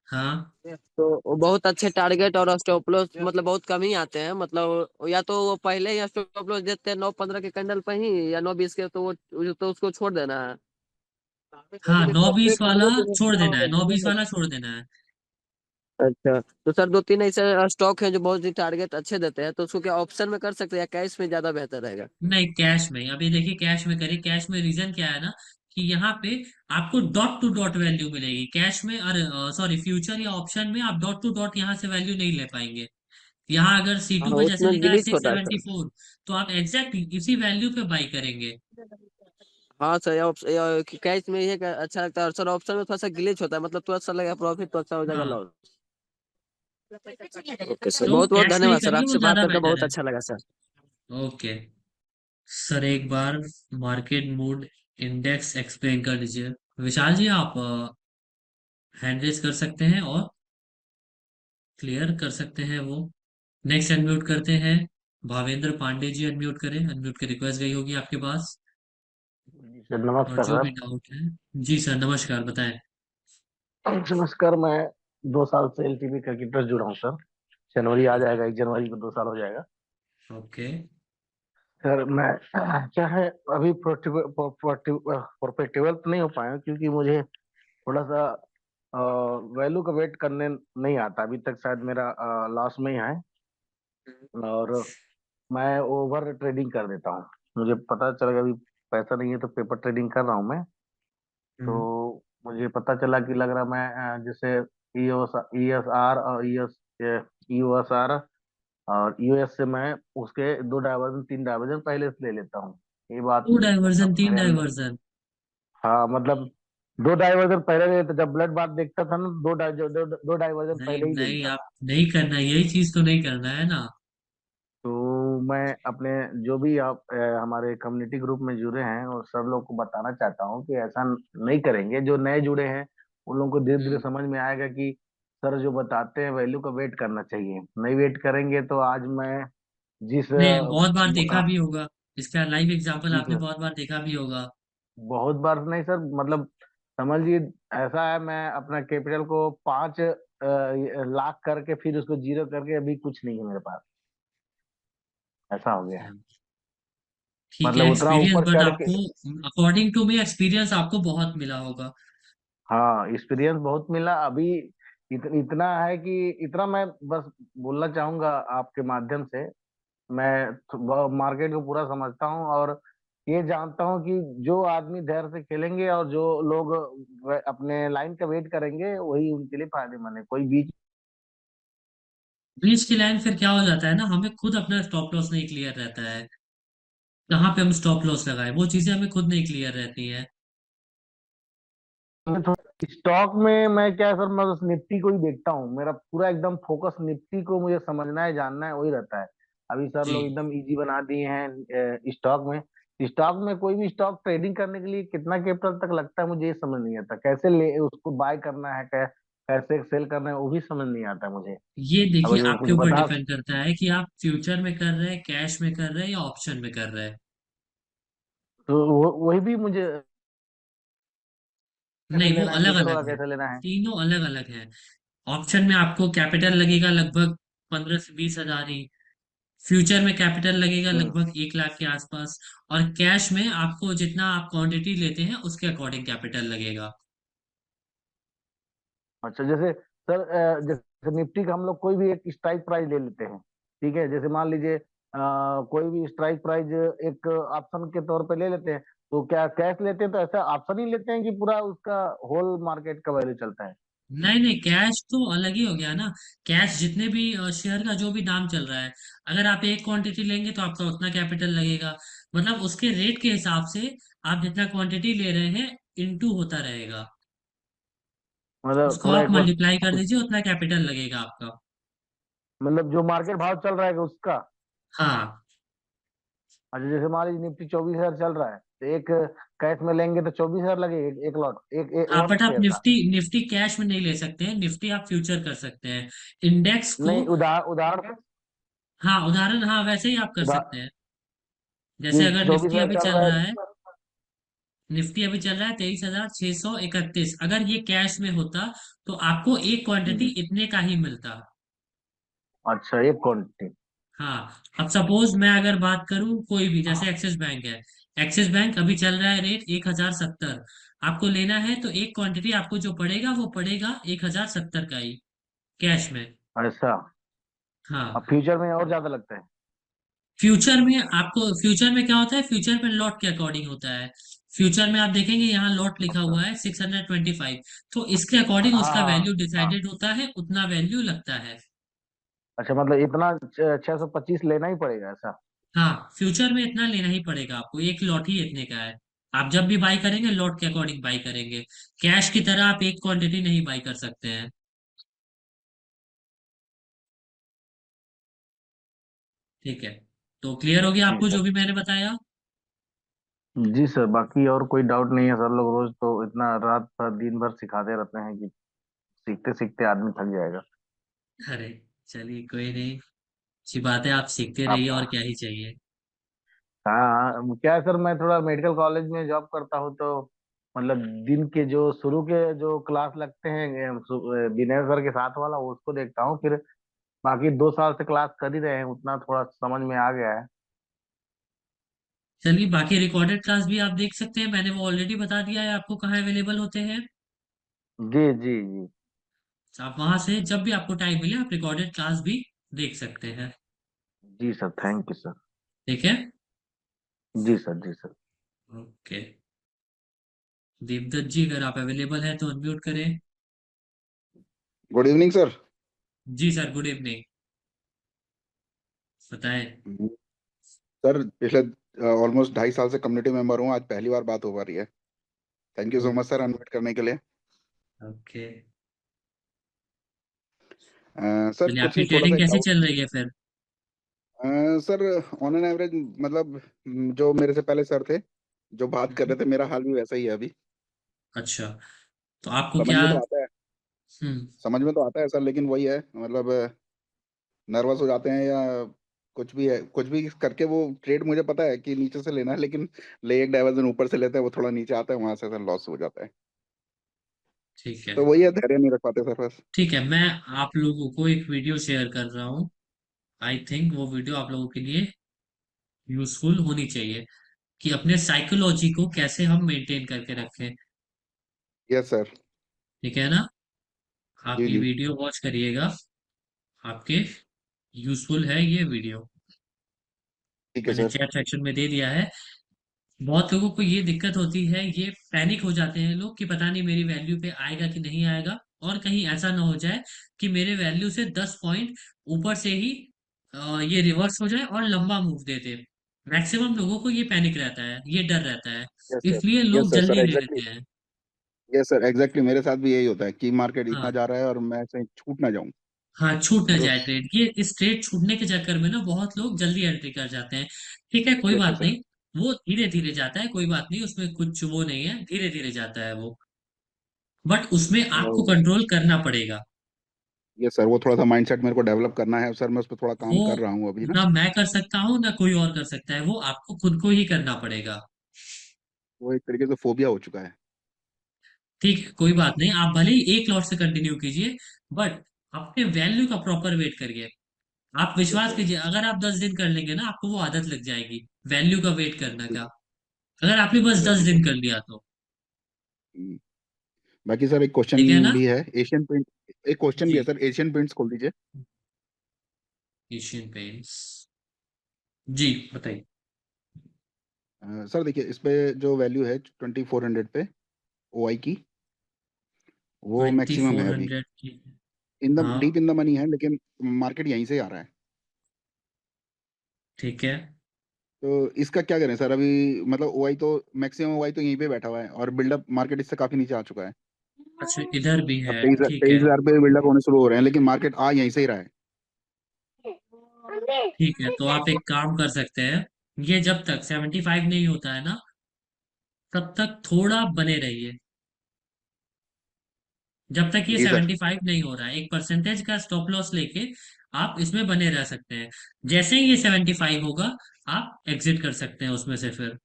हाँ तो वो बहुत अच्छे टारगेट और स्टॉप लॉस मतलब बहुत कम ही आते हैं, मतलब या तो वो पहले ही स्टॉप लॉस देते हैं 9-15 के कैंडल पे ही, या 9-20 के, तो वो तो उसको छोड़ देना है। हाँ, 9 20 वाला छोड़ देना है, 9 20 वाला छोड़ देना है। अच्छा तो सर 2-3 ऐसे स्टॉक हैं जो बहुत ही टारगेट अच्छे देते हैं, तो उसको क्या ऑप्शन में कर सकते हैं या कैश में ज्यादा बेहतर रहेगा? नहीं, कैश में, अभी देखिए कैश में करिए। कैश में रीजन क्या है ना, कि यहाँ पे आपको डॉट टू डॉट वैल्यू मिलेगी कैश में, और सॉरी फ्यूचर या ऑप्शन में आप डॉट टू डॉट यहाँ से वैल्यू नहीं ले पाएंगे। यहाँ अगर हाँ C2 पे जैसे उसमें लिखा है ग्लिच होता है सर। 674, तो आप एग्जैक्ट इसी वैल्यू पे बाई करेंगे। हाँ सर, कैश में ये अच्छा लगता है, और सर ऑप्शन में थोड़ा सा ग्लिच होता है, मतलब थोड़ा सा लगेगा प्रॉफिट तो अच्छा हो जाएगा हाँ, लॉस। ओके सर, तो बहुत बहुत कैश में ही धन्यवाद सर, करिए, वो आपसे बात ज्यादा करके बेटर बहुत है। अच्छा लगा सर। ओके सर, एक बार मार्केट मूड इंडेक्स एक्सप्लेन कर दीजिए। विशाल जी, आप हैंड रेज कर सकते हैं और क्लियर कर सकते हैं वो। नेक्स्ट अनम्यूट करते हैं, भावेंद्र पांडे जी अनम्यूट करें, अनम्यूट की रिक्वेस्ट गई होगी आपके पास। जी सर, और नमस्कार जो भी सर। डाउट है, जी सर नमस्कार, बताएं। नमस्कार, मैं 2 साल से एलटीवी क्रिकेटर जुड़ा हूँ सर। जनवरी आ जाएगा, 1 जनवरी को 2 साल हो जाएगा ओके। सर। मैं क्या है, अभी प्रोफेक्टिबल तो नहीं हो पाया हूं, क्योंकि मुझे थोड़ा सा वैल्यू का वेट करने नहीं आता अभी तक। शायद मेरा लॉस में ही है, और मैं ओवर ट्रेडिंग कर देता हूँ। मुझे पता चला कि अभी पैसा नहीं है, तो पेपर ट्रेडिंग कर रहा हूँ मैं। हम्म। तो मुझे पता चला कि लग रहा, मैं जैसे ESR और EOSR और यूएस से मैं उसके 2 डाइवर्जन 3 डाइवर्जन पहले से ले लेता हूँ। ये बात टू डाइवर्जन, तीन मेरे अंदर। डाइवर्जन? हाँ, मतलब 2 डाइवर्जन पहले ले लेता, जब ब्लड बात देखता था ना, 2 डाइवर्जन नहीं पहले ही ले नहीं, लेता आप था। नहीं करना, यही चीज तो नहीं करना है ना। तो मैं अपने जो भी आप हमारे कम्युनिटी ग्रुप में जुड़े हैं और सब लोग को बताना चाहता हूँ कि ऐसा नहीं करेंगे। जो नए जुड़े हैं उन लोगों को धीरे धीरे हम्म। समझ में आएगा कि सर जो बताते हैं वैल्यू का वेट करना चाहिए। नहीं वेट करेंगे तो आज मैं जिस ने बहुत बार देखा भी होगा, इसका लाइव एग्जांपल जी आपने सर, बहुत बार देखा भी होगा। बहुत बार नहीं सर, मतलब समझिए ऐसा है, मैं अपना कैपिटल को 5 लाख करके फिर उसको जीरो करके अभी कुछ नहीं है मेरे पास। ऐसा हो गया है, ठीक है, मतलब उतना एक्सपीरियंस, ऊपर बट चढ़ के। आपको अकॉर्डिंग टू मी एक्सपीरियंस आपको बहुत मिला होगा। हाँ, एक्सपीरियंस बहुत मिला अभी। इतना है कि इतना मैं बस बोलना चाहूंगा आपके माध्यम से। मैं मार्केट को पूरा समझता हूँ, और ये जानता हूँ कि जो आदमी धैर्य से खेलेंगे और जो लोग अपने लाइन का वेट करेंगे वही उनके लिए फायदेमंद है। कोई बीच बीच की लाइन फिर क्या हो जाता है ना, हमें खुद अपना स्टॉप लॉस नहीं क्लियर रहता है, कहाँ पे हम स्टॉप लॉस लगाए, वो चीजें हमें खुद नहीं क्लियर रहती है। में थोड़ा स्टॉक में मैं क्या है सर, मैं बस निफ्टी को ही देखता हूँ। मेरा पूरा एकदम फोकस निफ्टी को मुझे समझना है, जानना है, वही रहता है। अभी सर जी, लोग एकदम इजी बना दिए हैं स्टॉक में। स्टॉक में कोई भी स्टॉक ट्रेडिंग करने के लिए कितना कैपिटल तक लगता है मुझे ये समझ नहीं आता। कैसे ले उसको बाय करना है, कैसे सेल करना है, वो भी समझ नहीं आता मुझे। ये अगर देखिए जो आपके कुछ ऊपर बता। डिपेंड करता है कि आप फ्यूचर में कर रहे हैं, कैश में कर रहे हैं, या ऑप्शन में कर रहे हैं। तो वही भी मुझे कैसे नहीं, वो लेना है, अलग फ्यूचर अलग वाला है, कैसे लेना है। तीनों अलग अलग है। ऑप्शन में आपको कैपिटल लगेगा लगभग 15 से 20 हजार ही, फ्यूचर में कैपिटल लगेगा हम्म। लगभग 1 लाख के आसपास, और कैश में आपको जितना आप क्वांटिटी लेते हैं उसके अकॉर्डिंग कैपिटल लगेगा। अच्छा, जैसे सर जैसे निफ्टी का हम लोग कोई भी एक स्ट्राइक प्राइस ले लेते हैं, ठीक है। जैसे मान लीजिए कोई भी स्ट्राइक प्राइस एक ऑप्शन के तौर पे ले लेते हैं, तो क्या कैश लेते हैं तो ऐसा ऑप्शन ही लेते हैं कि पूरा उसका होल मार्केट का वैल्यू चलता है। नहीं नहीं, कैश तो अलग ही हो गया ना। कैश जितने भी शेयर का जो भी दाम चल रहा है, अगर आप एक क्वांटिटी लेंगे तो आपका उतना कैपिटल लगेगा, मतलब उसके रेट के हिसाब से आप जितना क्वांटिटी ले रहे हैं इनटू होता रहेगा, मतलब उसको थोड़ा आप एक बार मल्टीप्लाई कर दीजिए, उतना कैपिटल लगेगा आपका। मतलब जो मार्केट भाव चल रहा है उसका। हाँ। अच्छा, जैसे मान लीजिए निफ्टी 24,000 चल रहा है, तो एक कैश में लेंगे तो 24,000 लगेगा, एक लॉट, एक हाँ, वन बट आप शेयर का। निफ्टी निफ्टी कैश में नहीं ले सकते हैं, निफ्टी आप फ्यूचर कर सकते हैं इंडेक्स को। नहीं, उदाहरण हाँ उदाहरण, हाँ वैसे ही आप कर सकते उदाहरण हैं। कि जैसे अगर चौबीस निफ्टी हजार अभी चल चल रहा रहा है, है। निफ्टी अभी चल रहा है 23,631, अगर ये कैश में होता तो आपको एक क्वांटिटी हम्म। इतने का ही मिलता। अच्छा, एक क्वांटिटी। हाँ, अब सपोज मैं अगर बात करूं कोई भी, जैसे एक्सिस बैंक है, एक्सिस बैंक अभी चल रहा है रेट 1,070, आपको लेना है तो एक क्वांटिटी आपको जो पड़ेगा वो पड़ेगा 1,070 का ही, कैश में। ऐसा। हाँ। अब फ्यूचर में और ज्यादा लगता है। फ्यूचर में आपको, फ्यूचर में क्या होता है, फ्यूचर में लॉट के अकॉर्डिंग होता है। फ्यूचर में आप देखेंगे यहाँ लॉट लिखा अच्छा हुआ है 625, तो इसके अकॉर्डिंग हाँ उसका हाँ वैल्यू हाँ। डिसाइडेड होता है, उतना वैल्यू लगता है। अच्छा मतलब इतना 625 लेना ही पड़ेगा ऐसा? हाँ, फ्यूचर में इतना लेना ही पड़ेगा आपको, एक लॉट ही इतने का है। आप जब भी बाई करेंगे लॉट के अकॉर्डिंग बाई करेंगे, कैश की तरह आप एक क्वांटिटी नहीं बाई कर सकते हैं। ठीक है, तो क्लियर हो गया जी आपको सर। जो भी मैंने बताया? जी सर, बाकी और कोई डाउट नहीं है सर। लोग रोज तो इतना रात भर दिन भर सिखाते रहते हैं कि सीखते सीखते आदमी थक जाएगा। अरे चलिए, कोई नहीं, अच्छी बात है, आप सीखते आप रहिए, और क्या ही चाहिए। हाँ हाँ, क्या है सर, मैं थोड़ा मेडिकल कॉलेज में जॉब करता हूँ तो मतलब दिन के जो शुरू के जो क्लास लगते हैं विनय सर के साथ वाला, उसको देखता हूँ। फिर बाकी 2 साल से क्लास कर ही रहे हैं, उतना थोड़ा समझ में आ गया है। चलिए, बाकी रिकॉर्डेड क्लास भी आप देख सकते हैं, मैंने वो ऑलरेडी बता दिया है आपको कहाँ अवेलेबल होते हैं। जी जी जी। तो आप वहां से जब भी आपको टाइम मिले आप रिकॉर्डेड क्लास भी देख सकते हैं। जी सर, थैंक यू सर। ठीक है। जी सर, जी सर। ओके, दीपदत्त जी अगर आप अवेलेबल हैं तो अनम्यूट करें। Good evening sir. जी सर, गुड इवनिंग, बताएं। सर पिछले ऑलमोस्ट 2.5 साल से कम्युनिटी मेंबर हूँ, आज पहली बार बात हो पा रही है। Thank you so much sir unmute करने के लिए। ओके, सर चलिए, कुछ आपकी नहीं, थोड़ा सा ट्रेडिंग एक कैसी डाउट। चल रही है फिर? सर ऑन एन एवरेज मतलब जो मेरे से पहले सर थे जो बात कर हम्म, रहे थे, मेरा हाल भी वैसा ही है अभी। अच्छा, तो आपको समझ क्या? में तो आता है, हम्म, समझ में तो आता है सर, लेकिन वही है मतलब नर्वस हो जाते हैं या कुछ भी है, कुछ भी करके वो ट्रेड मुझे पता है कि नीचे से लेना है, लेकिन ले एक डाइवर्जन ऊपर से लेते हैं, वो थोड़ा नीचे आता है, वहां से सर लॉस हो जाता है। ठीक है। तो वही है, धैर्य नहीं रख पाते सर बस। ठीक है, मैं आप लोगों को एक वीडियो शेयर कर रहा हूँ। आई थिंक वो वीडियो आप लोगों के लिए यूजफुल होनी चाहिए, कि अपने साइकोलॉजी को कैसे हम मेंटेन करके रखें। Yes sir. ठीक है ना? आप जी ये जी। वीडियो वॉच करिएगा, आपके यूजफुल है ये वीडियो। ठीक है मैंने सर। चैट सेक्शन में दे दिया है। बहुत लोगों को ये दिक्कत होती है, ये पैनिक हो जाते हैं लोग कि पता नहीं मेरी वैल्यू पे आएगा कि नहीं आएगा, और कहीं ऐसा ना हो जाए कि मेरे वैल्यू से 10 पॉइंट ऊपर से ही ये रिवर्स हो जाए और लंबा मूव दे दे। मैक्सिमम लोगों को ये पैनिक रहता है, ये डर रहता है, यस सर। इसलिए लोग यस सर, जल्दी सर ले एग्जैक्टली। लेते हैं। यस सर एग्जैक्टली, मेरे साथ भी यही होता है कि मार्केट इतना हाँ, जा रहा है और मैं कहीं छूट ना जाऊं। हाँ, छूट न और जाए उस ट्रेड, ये इस ट्रेड छूटने के चक्कर में ना बहुत लोग जल्दी एंट्री कर जाते हैं। ठीक है, कोई यस बात सर। नहीं, वो धीरे धीरे जाता है, कोई बात नहीं, उसमें कुछ वो नहीं है, धीरे धीरे जाता है वो, बट उसमें आपको कंट्रोल करना पड़ेगा। यस सर, वो थोड़ा सा माइंडसेट मेरे को डेवलप करना है सर, मैं उस पर थोड़ा वो काम कर रहा हूँ अभी ना। ना मैं कर सकता हूँ ना कोई और कर सकता है, वो आपको खुद को ही करना पड़ेगा। वो एक तरीके से फोबिया हो चुका है। ठीक है, कोई बात नहीं, आप भले ही एक लॉट से कंटिन्यू कीजिए, बट अपने वैल्यू का प्रॉपर वेट करिए। आप यस विश्वास सर। कीजिए, अगर आप 10 दिन कर लेंगे ना, आपको वो आदत लग जाएगी वैल्यू का वेट करने का, अगर आपने बस दस एग्जैक्टली सर। दिन कर लिया तो। बाकी सर एक क्वेश्चन ठीक है ना? भी है, एशियन पेंट। एक क्वेश्चन भी जी, है सर, एशियन पेंट्स खोल दीजिए। एशियन पेंट्स, जी बताइए। सर देखिए इस पे जो वैल्यू है 2400 पे ओआई की, वो ट्वेंटी मैक्सिमम है फोर अभी। हंड्रेड की? इन द हाँ, डीप इन द मनी है, लेकिन मार्केट यहीं से आ रहा है। ठीक है। तो इसका क्या करें सर अभी? मतलब ओआई तो मैक्सिमम ओआई तो यहीं पे बैठा हुआ है और बिल्डअप मार्केट इससे काफी नीचे आ चुका है। अच्छा, इधर भी अब है, तेईस ठीक तेईस है। हजार पे बिल्डअप होने शुरू हो रहे हैं, लेकिन मार्केट आ यहीं से ही रहा है। ठीक है, तो आप एक काम कर सकते हैं, ये जब तक 75 नहीं होता है ना, तब तक थोड़ा बने रहिए। जब तक ये जी सर। 75 नहीं हो रहा है, एक परसेंटेज का स्टॉप लॉस लेके आप इसमें बने रह सकते हैं। जैसे ही ये 75 होगा, आप एग्जिट कर सकते हैं उसमें से फिर।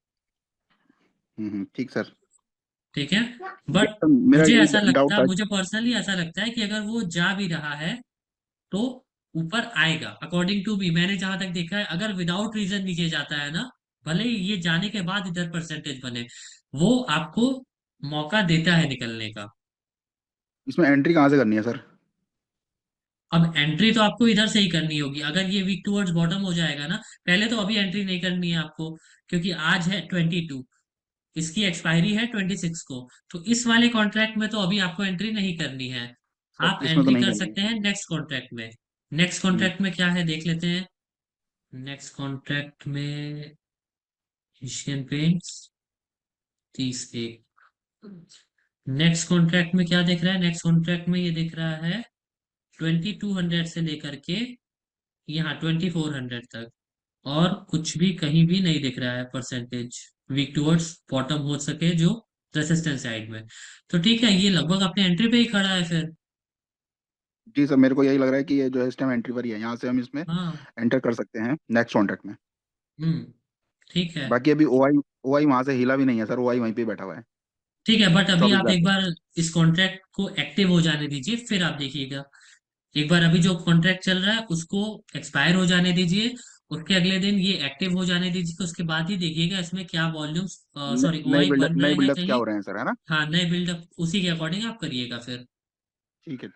ठीक सर। ठीक है, बट मेरा मुझे यही ऐसा डाउट लगता था। मुझे पर्सनली ऐसा लगता है कि अगर वो जा भी रहा है तो ऊपर आएगा, अकॉर्डिंग टू मी, मैंने जहां तक देखा है, अगर विदाउट रीजन नीचे जाता है ना, भले ही ये जाने के बाद इधर परसेंटेज बने, वो आपको मौका देता है निकलने का। इसमें एंट्री कहाँ से करनी है सर? अब एंट्री तो आपको इधर से ही करनी होगी, अगर ये वीक टूवर्ड्स बॉटम हो जाएगा ना, पहले तो अभी एंट्री नहीं करनी है आपको, क्योंकि आज है 22, इसकी एक्सपायरी है 26 को। तो इस वाले कॉन्ट्रैक्ट में तो अभी आपको एंट्री नहीं करनी है। सर आप इसमें तो एंट्री नहीं कर करनी है। सकते हैं नेक्स्ट कॉन्ट्रैक्ट में। नेक्स्ट हम्म, कॉन्ट्रैक्ट में क्या है देख लेते हैं। नेक्स्ट कॉन्ट्रैक्ट में एशियन पेंट्स 31। नेक्स्ट कॉन्ट्रैक्ट में क्या दिख रहा है? नेक्स्ट कॉन्ट्रैक्ट में ये दिख रहा है 2200 से लेकर के यहाँ 2400 तक। और कुछ भी कहीं भी नहीं दिख रहा है परसेंटेज वीक टूवर्ड्स बॉटम हो सके जो रेसिस्टेंस साइड में। तो ठीक है, ये लगभग अपने एंट्री पे ही खड़ा है फिर। जी सर, मेरे को यही लग रहा है कि ये जो है इस टाइम एंट्री पर ही है, यहाँ से हम इसमें हाँ। एंटर कर सकते हैं नेक्स्ट कॉन्ट्रैक्ट में। हम्म। ठीक है। बाकी अभी ओआई वहां से हिला भी नहीं है सर, ओआई वहीं पे बैठा हुआ है ठीक है, बट अभी आप 24,000 एक पे। बार इस कॉन्ट्रैक्ट को एक्टिव हो जाने दीजिए, फिर आप देखिएगा। एक बार अभी जो कॉन्ट्रैक्ट चल रहा है उसको एक्सपायर हो जाने दीजिए, उसके अगले दिन ये एक्टिव हो जाने दीजिए, उसके बाद ही देखिएगा इसमें क्या वॉल्यूम्स, सॉरी नए ओआई बन नए रहे हैं बिल्डअप्स क्या कहीं। हो रहे हैं सर, है ना? हाँ, नए बिल्डअप उसी के अकॉर्डिंग आप करिएगा फिर। ठीक है।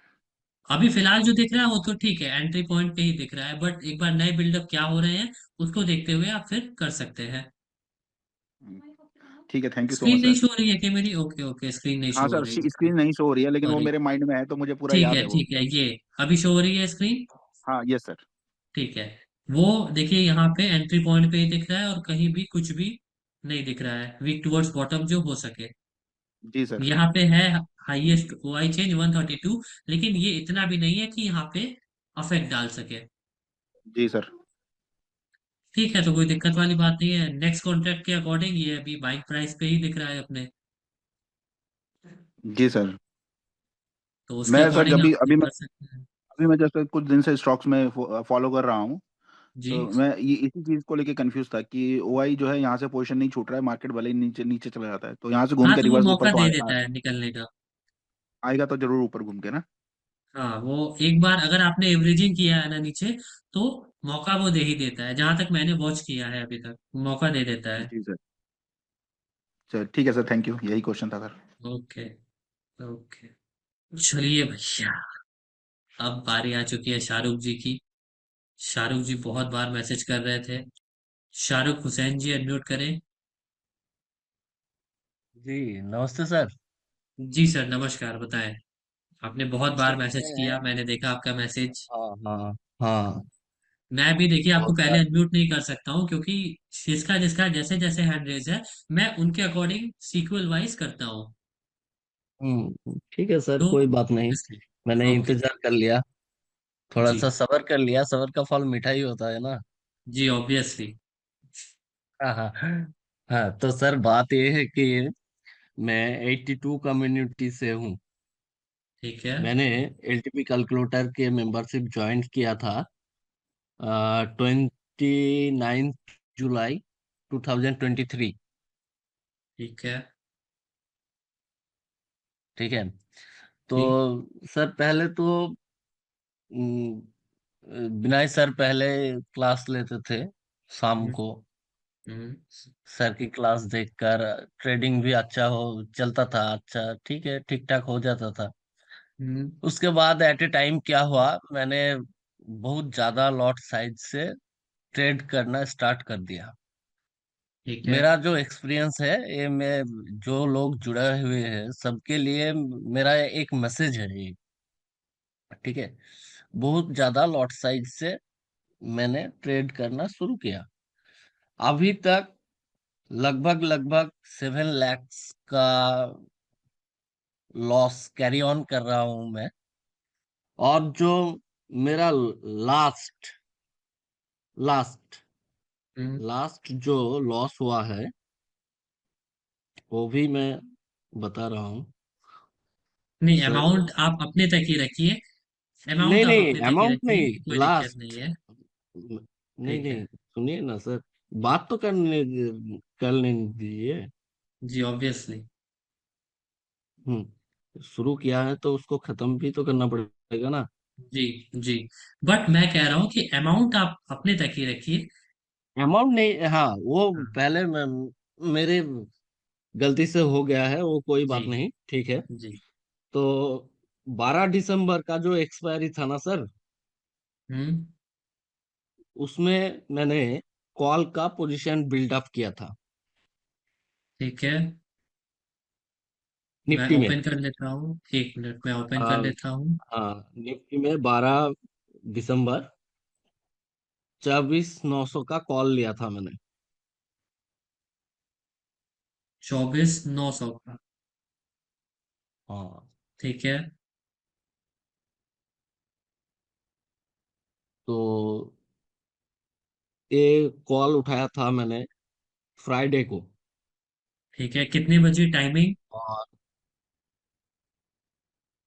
अभी फिलहाल जो दिख रहा है वो तो ठीक है, एंट्री पॉइंट पे ही दिख रहा है, बट एक बार नए बिल्डअप क्या हो रहे हैं उसको देखते हुए आप फिर कर सकते हैं। ठीक है, thank you so screen much नहीं सर। शो हो रही है क्या मेरी? ओके ओके, स्क्रीन नहीं हाँ शो हो सर, रही। स्क्रीन नहीं शो हो रही है, लेकिन वो सॉरी। मेरे माइंड में है तो मुझे पूरा ठीक याद है है वो। ठीक है, ये अभी शो हो रही है स्क्रीन। हाँ यस सर। ठीक है। वो देखिए यहाँ पे एंट्री पॉइंट पे ही दिख रहा है और कहीं भी कुछ भी नहीं दिख रहा है वीक टुवर्ड्स बॉटम जो हो सके। जी सर। यहाँ पे है हाईएस्ट ओआई चेंज 132, लेकिन ये इतना भी नहीं है कि यहाँ पे अफेक्ट डाल सके। जी सर। ठीक है, तो कोई दिक्कत वाली बात नहीं है। नेक्स्ट कॉन्ट्रैक्ट के अकॉर्डिंग ये अभी बाइक प्राइस पे ही दिख रहा है अपने। जी सर। तो उसके मैं सर अकॉर्डिंग जब भी आप अभी मैं कर सकते हैं। अभी मैं जैसे कुछ दिन से स्टॉक्स में फॉलो कर रहा हूँ। जी। तो मैं ये इसी चीज को लेके कंफ्यूज था कि ओआई जो है यहाँ से पोजीशन नहीं छूट रहा है, मार्केट भले ही नीचे नीचे चला जाता है तो यहाँ से घूम हाँ, के तो वो रिवर्स ऊपर मौका तो दे देता है निकलने का। आएगा तो जरूर ऊपर घूम के ना। हाँ, वो एक बार अगर आपने एवरेजिंग किया है ना नीचे, तो मौका वो दे ही देता है। जहां तक मैंने वॉच किया है अभी तक मौका दे देता है। जी सर। चल ठीक है सर, थैंक यू, यही क्वेश्चन था सर। Okay okay. चलिए भैया, अब बारी आ चुकी है शाहरुख जी की। शाहरुख जी बहुत बार मैसेज कर रहे थे। शाहरुख हुसैन जी अनम्यूट करें। जी नमस्ते सर। जी सर, नमस्कार, बताएं। आपने बहुत बार सर मैसेज मैं किया, मैंने देखा आपका मैसेज। हाँ हाँ हाँ। मैं भी देखिए आपको बहुत पहले बार। अनम्यूट नहीं कर सकता हूँ, क्योंकि जिसका जिसका जैसे जैसे हैंड रेज है मैं उनके अकॉर्डिंग सीक्वल वाइज करता हूँ। ठीक है सर, तो कोई बात नहीं। इसलिए। मैंने ओके। इंतजार कर लिया। थोड़ा जी। सा सब्र कर लिया, सब्र का फल मीठा ही होता है ना। जी ऑब्वियसली। हाँ हाँ। हाँ तो सर बात ये है कि मैं 82 कम्युनिटी से हूँ। ठीक है। मैंने एलटीपी कैलकुलेटर के मेंबरशिप ज्वाइन किया था 29 जुलाई 2023। ठीक है। ठीक है। तो जी। सर पहले तो विनय सर पहले क्लास लेते थे शाम हम्म। को। हम्म। सर की क्लास देखकर ट्रेडिंग भी अच्छा हो चलता था, अच्छा ठीक है, ठीक ठाक हो जाता था। हम्म। उसके बाद एट ए टाइम क्या हुआ, मैंने बहुत ज्यादा लॉट साइज से ट्रेड करना स्टार्ट कर दिया। ठीक है। मेरा जो एक्सपीरियंस है ये, मैं जो लोग जुड़े हुए हैं सबके लिए मेरा एक मैसेज है ये। ठीक है। बहुत ज्यादा लॉट साइज से मैंने ट्रेड करना शुरू किया। अभी तक लगभग लगभग 7 lakhs का लॉस कैरी ऑन कर रहा हूं मैं। और जो मेरा लास्ट लास्ट हम्म। लास्ट जो लॉस हुआ है वो भी मैं बता रहा हूँ नहीं, सर। अमाउंट आप अपने तक ही रखिए। नहीं अमाउंट आप नहीं, अपने तक ही अमाउंट रखिए, नहीं, कोई दिक्कत नहीं लास्ट। है। नहीं ठीक है। नहीं, सुनिए ना सर, बात तो करने दीजिए। जी ऑब्वियसली। शुरू किया है तो उसको खत्म भी तो करना पड़ेगा ना। जी। जी। बट मैं कह रहा हूँ कि अमाउंट आप अपने तक ही रखिए। अमाउंट नहीं, हाँ वो हाँ। पहले मेरे गलती से हो गया है, वो कोई जी। बात नहीं, ठीक है। जी। तो 12 दिसंबर का जो एक्सपायरी था ना सर, हम्म। उसमें मैंने कॉल का पोजीशन बिल्डअप किया था। ठीक है, मैं निफ्टी में। ओपन कर लेता हूँ, 1 मिनट में ओपन कर आ, लेता हूँ। हाँ, निफ्टी में 12 दिसंबर 24,900 का कॉल लिया था मैंने। 24,900 का। हाँ, ठीक है। तो ये कॉल उठाया था मैंने फ्राइडे को। ठीक है, कितने बजे टाइमिंग? और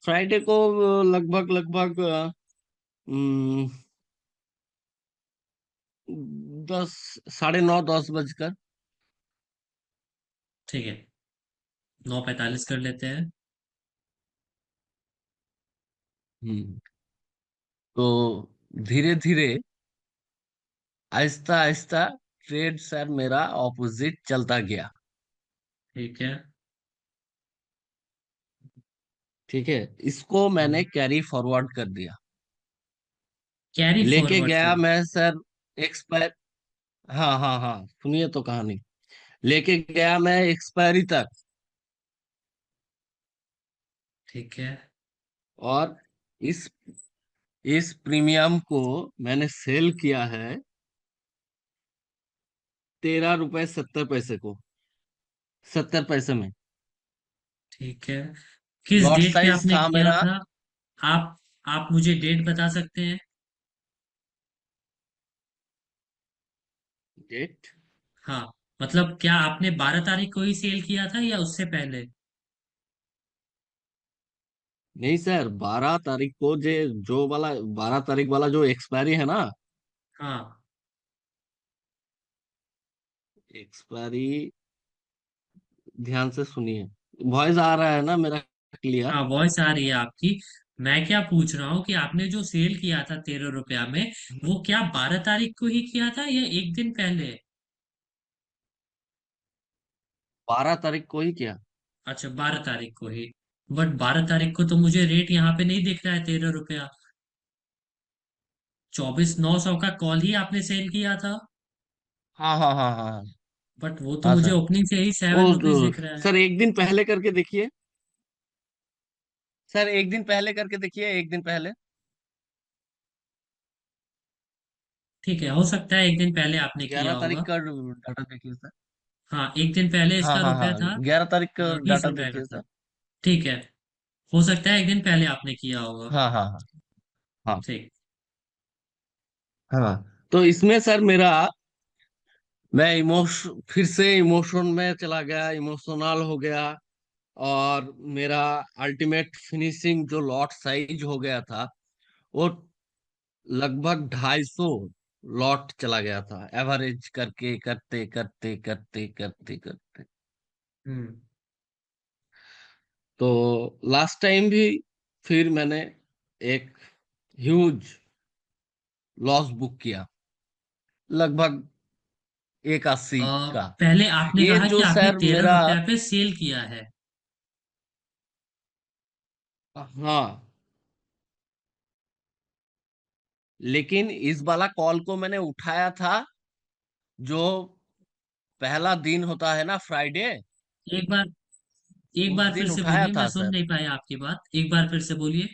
फ्राइडे को लगभग लगभग 10, 9:30 10 बजकर। ठीक है, 9:45 कर लेते हैं। हम्म तो धीरे धीरे, आहिस्ता आहिस्ता ट्रेड सर मेरा ऑपोजिट चलता गया। ठीक है। ठीक है, इसको मैंने हम्म, कैरी फॉरवर्ड कर दिया। कैरी लेके फॉरवर्ड गया किया। मैं सर एक्सपायर। हाँ हाँ हाँ, सुनिए तो कहानी। लेके गया मैं एक्सपायरी तक। ठीक है। और इस इस प्रीमियम को मैंने सेल किया है 13 रुपए 70 पैसे को, 70 पैसे में। ठीक है, किस लॉट डेट पे साइज आपने था किया मेरा। था? आप मुझे डेट बता सकते हैं? डेट? हाँ, मतलब क्या आपने 12 तारीख को ही सेल किया था या उससे पहले? नहीं सर, 12 तारीख को जो वाला 12 तारीख वाला जो एक्सपायरी है ना। हाँ। एक्सपायरी, ध्यान से सुनिए। वॉइस आ रहा है ना मेरा क्लियर? हाँ, वॉइस आ रही है आपकी। मैं क्या पूछ रहा हूँ कि आपने जो सेल किया था 13 रुपया में, वो क्या 12 तारीख को ही किया था या एक दिन पहले? 12 तारीख को ही किया। अच्छा, 12 तारीख को ही। बट 12 तारीख को तो मुझे रेट यहाँ पे नहीं दिख रहा है 13 रुपया। 24,900 का कॉल ही आपने सेल किया था। हाँ हाँ हाँ हाँ हाँ। बट वो तो हाँ मुझे सर। ओपनिंग से ही वो 7 रुपीज दिख रहा है। सर एक दिन पहले करके देखिए। सर एक दिन पहले करके देखिए, एक दिन पहले। ठीक है, हो सकता है एक दिन पहले आपने किया 11 तारीख होगा। का डाटा देखिए सर। हाँ, एक दिन पहले हाँ इसका हाँ रुपया हाँ, था 11 तारीख का 20 डाटा रुपए का देखिए था। सर। ठीक है, हो सकता है एक दिन पहले आपने किया होगा। हाँ हाँ हाँ हाँ ठीक। हाँ। तो इसमें सर मेरा, मैं फिर से इमोशन में चला गया, इमोशनल हो गया। और मेरा अल्टीमेट फिनिशिंग जो लॉट साइज हो गया था, वो लगभग 250 लॉट चला गया था, एवरेज करके करते करते करते करते करते। हम्म। तो लास्ट टाइम भी फिर मैंने एक ह्यूज लॉस बुक किया, लगभग 81 का। पहले आपने ये कहा कि जो आपने सर तेरह मेरा, रुपया पे सेल किया है। हाँ, लेकिन इस वाला कॉल को मैंने उठाया था जो पहला दिन होता है ना, फ्राइडे। एक बार एक उस बार फिर दिन से उठाया बोलिए, मैं था सुन सर। नहीं पाया आपकी बात, एक बार फिर से बोलिए।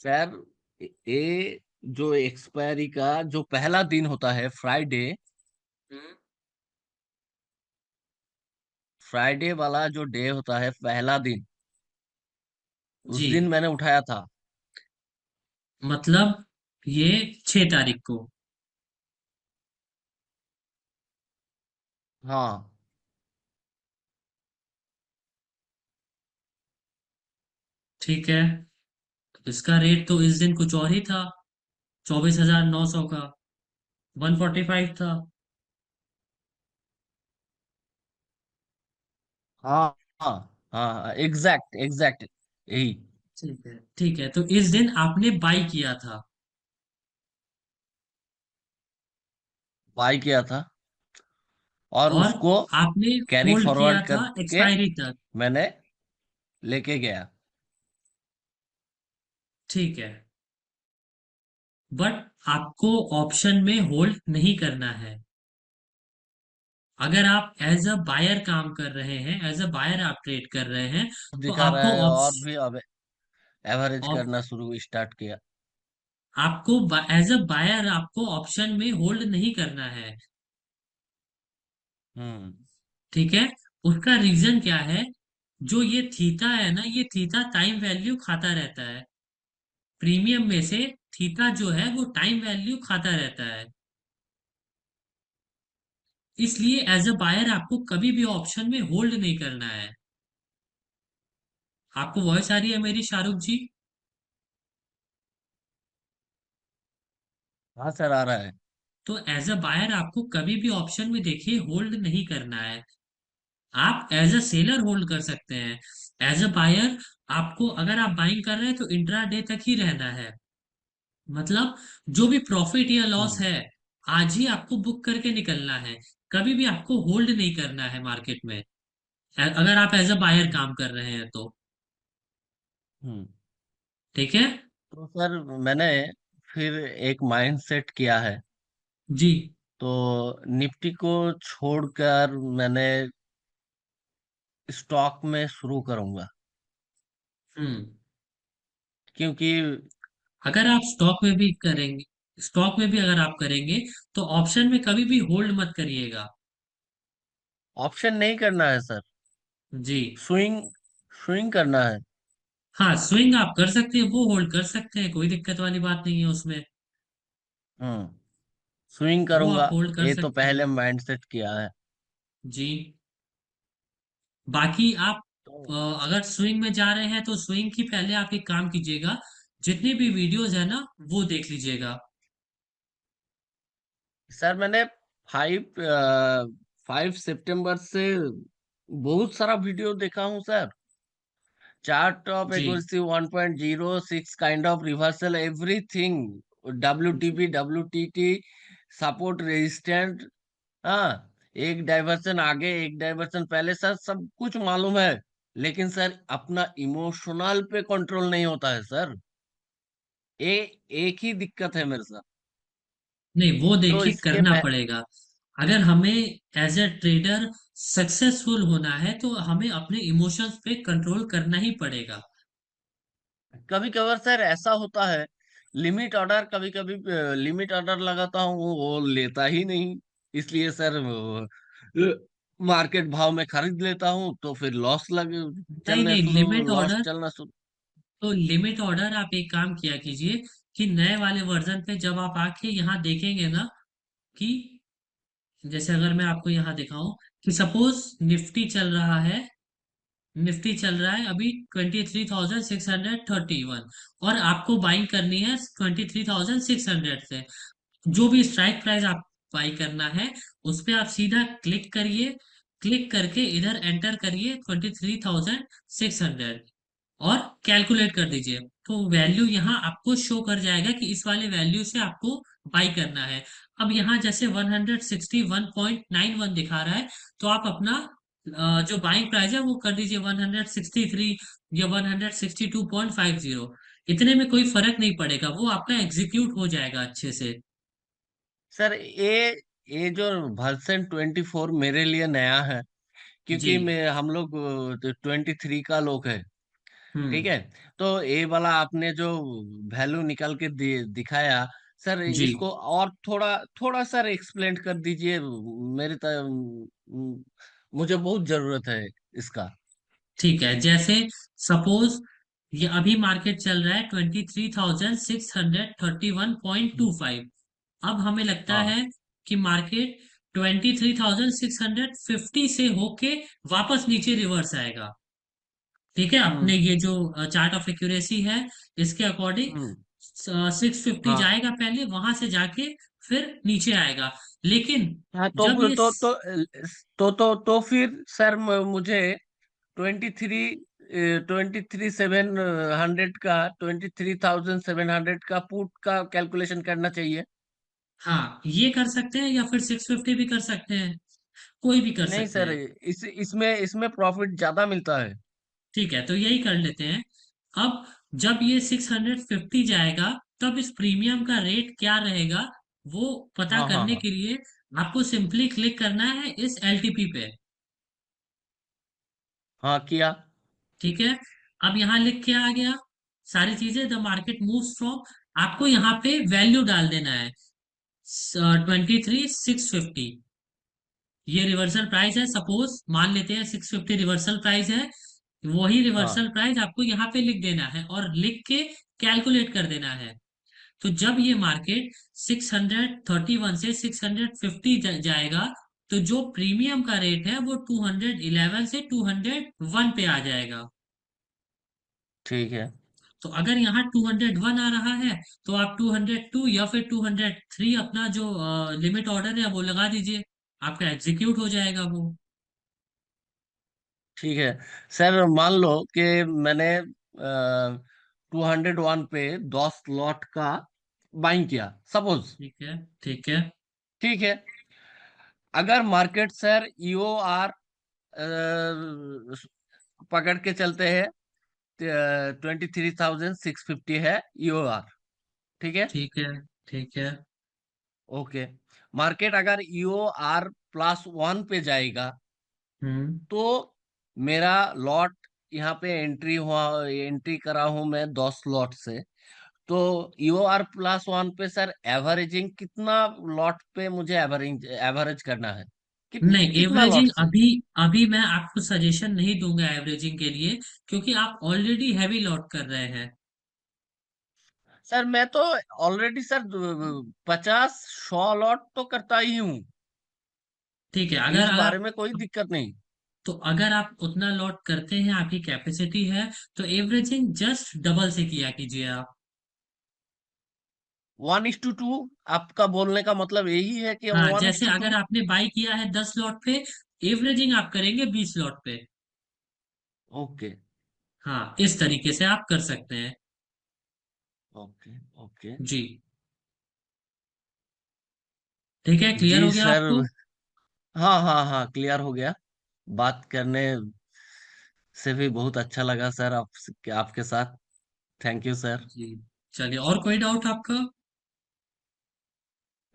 सर ये जो एक्सपायरी का जो पहला दिन होता है फ्राइडे, हम्म, फ्राइडे वाला जो डे होता है पहला दिन, उस जी, दिन मैंने उठाया था। मतलब ये 6 तारीख को। हाँ, ठीक है, इसका रेट तो इस दिन कुछ और ही था, 24,900 का, 145 था। हाँ हाँ हाँ, एग्जैक्ट एग्जैक्ट यही। ठीक है, ठीक है, तो इस दिन आपने बाई किया था। बाय किया था और और उसको आपने कैरी होल्ड किया फॉरवर्ड था करके एक्सपायरी तक। मैंने लेके गया। ठीक है, बट आपको ऑप्शन में होल्ड नहीं करना है। अगर आप एज अ बायर काम कर रहे हैं, एज अ बायर आप ट्रेड कर रहे हैं, तो दिखा रहा आपको है, और भी अब एवरेज ऑप करना शुरू स्टार्ट किया। आपको एज अ बायर आपको ऑप्शन में होल्ड नहीं करना है। हम्म। ठीक है, उसका रीजन क्या है? जो ये थीटा है ना, ये थीटा टाइम वैल्यू खाता रहता है। प्रीमियम में से थीटा जो है वो टाइम वैल्यू खाता रहता है। इसलिए एज अ बायर आपको कभी भी ऑप्शन में होल्ड नहीं करना है। आपको वॉइस आ रही है मेरी, शाहरुख जी? हाँ सर, आ रहा है। तो एज अ बायर आपको कभी भी ऑप्शन में देखिए होल्ड नहीं करना है। आप एज अ सेलर होल्ड कर सकते हैं। एज अ बायर आपको, अगर आप बाइंग कर रहे हैं तो इंट्रा डे तक ही रहना है। मतलब जो भी प्रॉफिट या लॉस हम्म। है, आज ही आपको बुक करके निकलना है। कभी भी आपको होल्ड नहीं करना है मार्केट में, अगर आप एज अ बायर काम कर रहे हैं तो। हम्म। ठीक है तो सर मैंने फिर एक माइंड सेट किया है। जी। तो निफ्टी को छोड़कर मैंने स्टॉक में शुरू करूंगा, हम्म। क्योंकि अगर आप स्टॉक में भी करेंगे, स्टॉक में भी अगर आप करेंगे, तो ऑप्शन में कभी भी होल्ड मत करिएगा। ऑप्शन नहीं करना है सर, जी। स्विंग स्विंग करना है। हाँ, स्विंग आप कर सकते हैं, वो होल्ड कर सकते हैं, कोई दिक्कत वाली बात नहीं है उसमें। हम्म। स्विंग वो आप करूंगा, होल्ड कर ये तो सकते हैं। पहले माइंड सेट किया है। जी। बाकी आप तो अगर स्विंग में जा रहे हैं तो स्विंग की पहले आप एक काम कीजिएगा, जितनी भी वीडियोस है ना वो देख लीजिएगा। सर मैंने 5 सितंबर से बहुत सारा वीडियो देखा हूँ सर। चार्ट ऑफ जी। Accuracy 1.06, kind of reversal, everything, WTP, WTT, support, resistant. हाँ, एक डाइवर्सन आगे, एक डाइवर्सन पहले, सर सब कुछ मालूम है। लेकिन सर अपना इमोशनल पे कंट्रोल नहीं होता है सर। ये एक ही दिक्कत है मेरे साथ। नहीं, वो तो देखिए इसके करना पड़ेगा। अगर हमें एज ए ट्रेडर सक्सेसफुल होना है तो हमें अपने इमोशंस पे कंट्रोल करना ही पड़ेगा। कभी कभार सर ऐसा होता है, लिमिट ऑर्डर, कभी कभी लिमिट ऑर्डर लगाता हूँ, वो लेता ही नहीं। इसलिए सर मार्केट भाव में खरीद लेता हूँ, तो फिर नहीं नहीं, लिमिट लॉस ऑर्डर, चलना शुरू। तो लिमिट ऑर्डर आप एक काम किया कीजिए कि नए वाले वर्जन पे जब आप आके यहाँ देखेंगे ना, कि जैसे अगर मैं आपको यहाँ दिखाऊं कि सपोज निफ्टी चल रहा है अभी 23,631, और आपको बाइंग करनी है 23,600 से। जो भी स्ट्राइक प्राइस आप बाई करना है, उस पे आप सीधा क्लिक करिए। क्लिक करके इधर एंटर करिए 23,600 और कैलकुलेट कर दीजिए। तो वैल्यू यहाँ आपको शो कर जाएगा कि इस वाले वैल्यू से आपको बाई करना है। अब यहाँ जैसे 161.91 दिखा रहा है, तो आप अपना जो बाइंग प्राइस है वो कर दीजिए 163 या 162.50। इतने में कोई फर्क नहीं पड़ेगा, वो आपका एग्जीक्यूट हो जाएगा अच्छे से। सर ये जो वर्जन 24 मेरे लिए नया है, जी। क्योंकि मैं हम लोग 23 का लोग है। ठीक हम्म। है। तो ये वाला आपने जो वैल्यू निकाल के दिखाया, सर जी। इसको और थोड़ा थोड़ा सर एक्सप्लेन कर दीजिए। मुझे बहुत जरूरत है इसका। ठीक है, जैसे सपोज ये अभी मार्केट चल रहा है 23,631.25। अब हमें लगता हाँ। है कि मार्केट 23,650 से होके वापस नीचे रिवर्स आएगा। ठीक है, अपने हम्म। ये जो चार्ट ऑफ एक्यूरेसी है, इसके अकॉर्डिंग हम्म। 650 हाँ। जाएगा पहले, वहां से जाके फिर नीचे आएगा। लेकिन हाँ, जब ये तो फिर सर मुझे 23 23,700 का, 23,700 का पुट का कैलकुलेशन करना चाहिए। हाँ, ये कर सकते हैं या फिर 650 भी कर सकते हैं, कोई भी कर नहीं सकते सर, हैं। इसमें इसमें प्रॉफिट ज्यादा मिलता है। ठीक है, तो यही कर लेते हैं। अब जब ये 650 जाएगा, तब इस प्रीमियम का रेट क्या रहेगा वो पता हाँ हाँ करने हाँ। के लिए आपको सिंपली क्लिक करना है इस एलटीपी पे। हाँ, किया। ठीक है, अब यहाँ लिख के आ गया सारी चीजें, द मार्केट मूव्स फ्रॉम, आपको यहाँ पे वैल्यू डाल देना है 23,650। ये रिवर्सल प्राइस है, सपोज मान लेते हैं 650 रिवर्सल प्राइस है। वही हाँ, रिवर्सल प्राइस आपको यहाँ पे लिख देना है और लिख के कैलकुलेट कर देना है। तो जब ये मार्केट 631 से 650 जाएगा, तो जो प्रीमियम का रेट है वो 211 से 201 पे आ जाएगा। ठीक है। तो अगर यहाँ 201 आ रहा है, तो आप 202 या फिर 203 अपना जो लिमिट ऑर्डर है वो लगा दीजिए, आपका एग्जीक्यूट हो जाएगा वो। ठीक है सर, मान लो कि मैंने 201 पे 10 लॉट का बाइंग किया, सपोज। ठीक है। ठीक है। ठीक है। अगर मार्केट सर ईओ आर पकड़ के चलते हैं, 23,650 है ईओ आर। ठीक है। ठीक है। ठीक है। ओके। मार्केट अगर ईओ आर +1 पे जाएगा, हम्म। तो मेरा लॉट यहाँ पे एंट्री करा हूं मैं 10 लॉट से। तो ईओ आर +1 पे सर एवरेजिंग कितना लॉट पे मुझे एवरेज एवरेज करना है? नहीं, कितना लॉट एवरेजिंग से? अभी अभी मैं आपको सजेशन नहीं दूंगा एवरेजिंग के लिए, क्योंकि आप ऑलरेडी हैवी लॉट कर रहे हैं। सर मैं तो ऑलरेडी सर 50-100 लॉट तो करता ही हूँ। ठीक है, इस अगर आप बारे में कोई दिक्कत नहीं। तो अगर आप उतना लॉट करते हैं, आपकी कैपेसिटी है, तो एवरेजिंग जस्ट डबल से किया कीजिए आप। 1:2 आपका बोलने का मतलब यही है कि हाँ, वन इज जैसे टू अगर टू आपने बाई किया है 10 लॉट पे, एवरेजिंग आप करेंगे 20 लॉट पे। ओके। हाँ, इस तरीके से आप कर सकते हैं। ओके। ओके। जी। ठीक है, क्लियर जी हो गया सर। आपको? हाँ, हाँ, हाँ, क्लियर हो गया। बात करने से भी बहुत अच्छा लगा सर, आपके साथ। Thank you sir. जी। चलिए, और कोई डाउट आपका?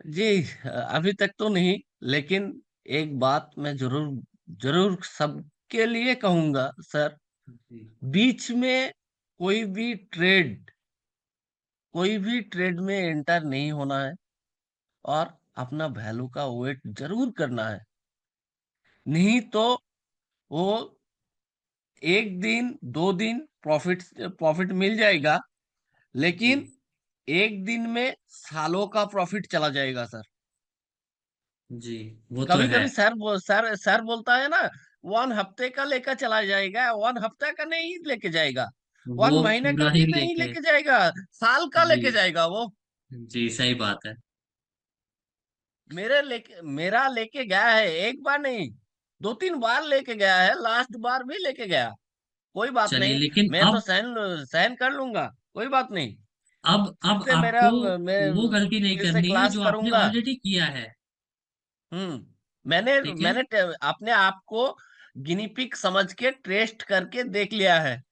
जी, अभी तक तो नहीं, लेकिन एक बात मैं जरूर जरूर सबके लिए कहूंगा सर। जी। बीच में कोई भी ट्रेड कोई भी ट्रेड में एंटर नहीं होना है, और अपना वैल्यू का वेट जरूर करना है। नहीं तो वो एक दिन 2 दिन प्रॉफिट प्रॉफिट मिल जाएगा, जी। लेकिन एक दिन में सालों का प्रॉफिट चला जाएगा सर। जी, वो तो कभी है। कभी सर बोलता है ना, 1 हफ्ते का लेकर चला जाएगा, 1 हफ्ते का नहीं लेके जाएगा, वो 1 महीने का पूरा भी ही नहीं लेके। लेके जाएगा, साल का जी। लेके जाएगा वो। जी, सही बात है। मेरा लेके गया है, एक बार नहीं, 2-3 बार लेके गया है, लास्ट बार भी लेके गया। कोई बात चलिए, नहीं। लेकिन मैं तो अब सहन सहन कर लूंगा। कोई बात नहीं। फिर अब से आपको मैं वो गलती नहीं फिर से करनी है क्लास जो आपने करूंगा। ऑलरेडी किया है। मैंने ठीक है, मैंने अपने आप को गिनी पिग समझ के टेस्ट करके देख लिया है,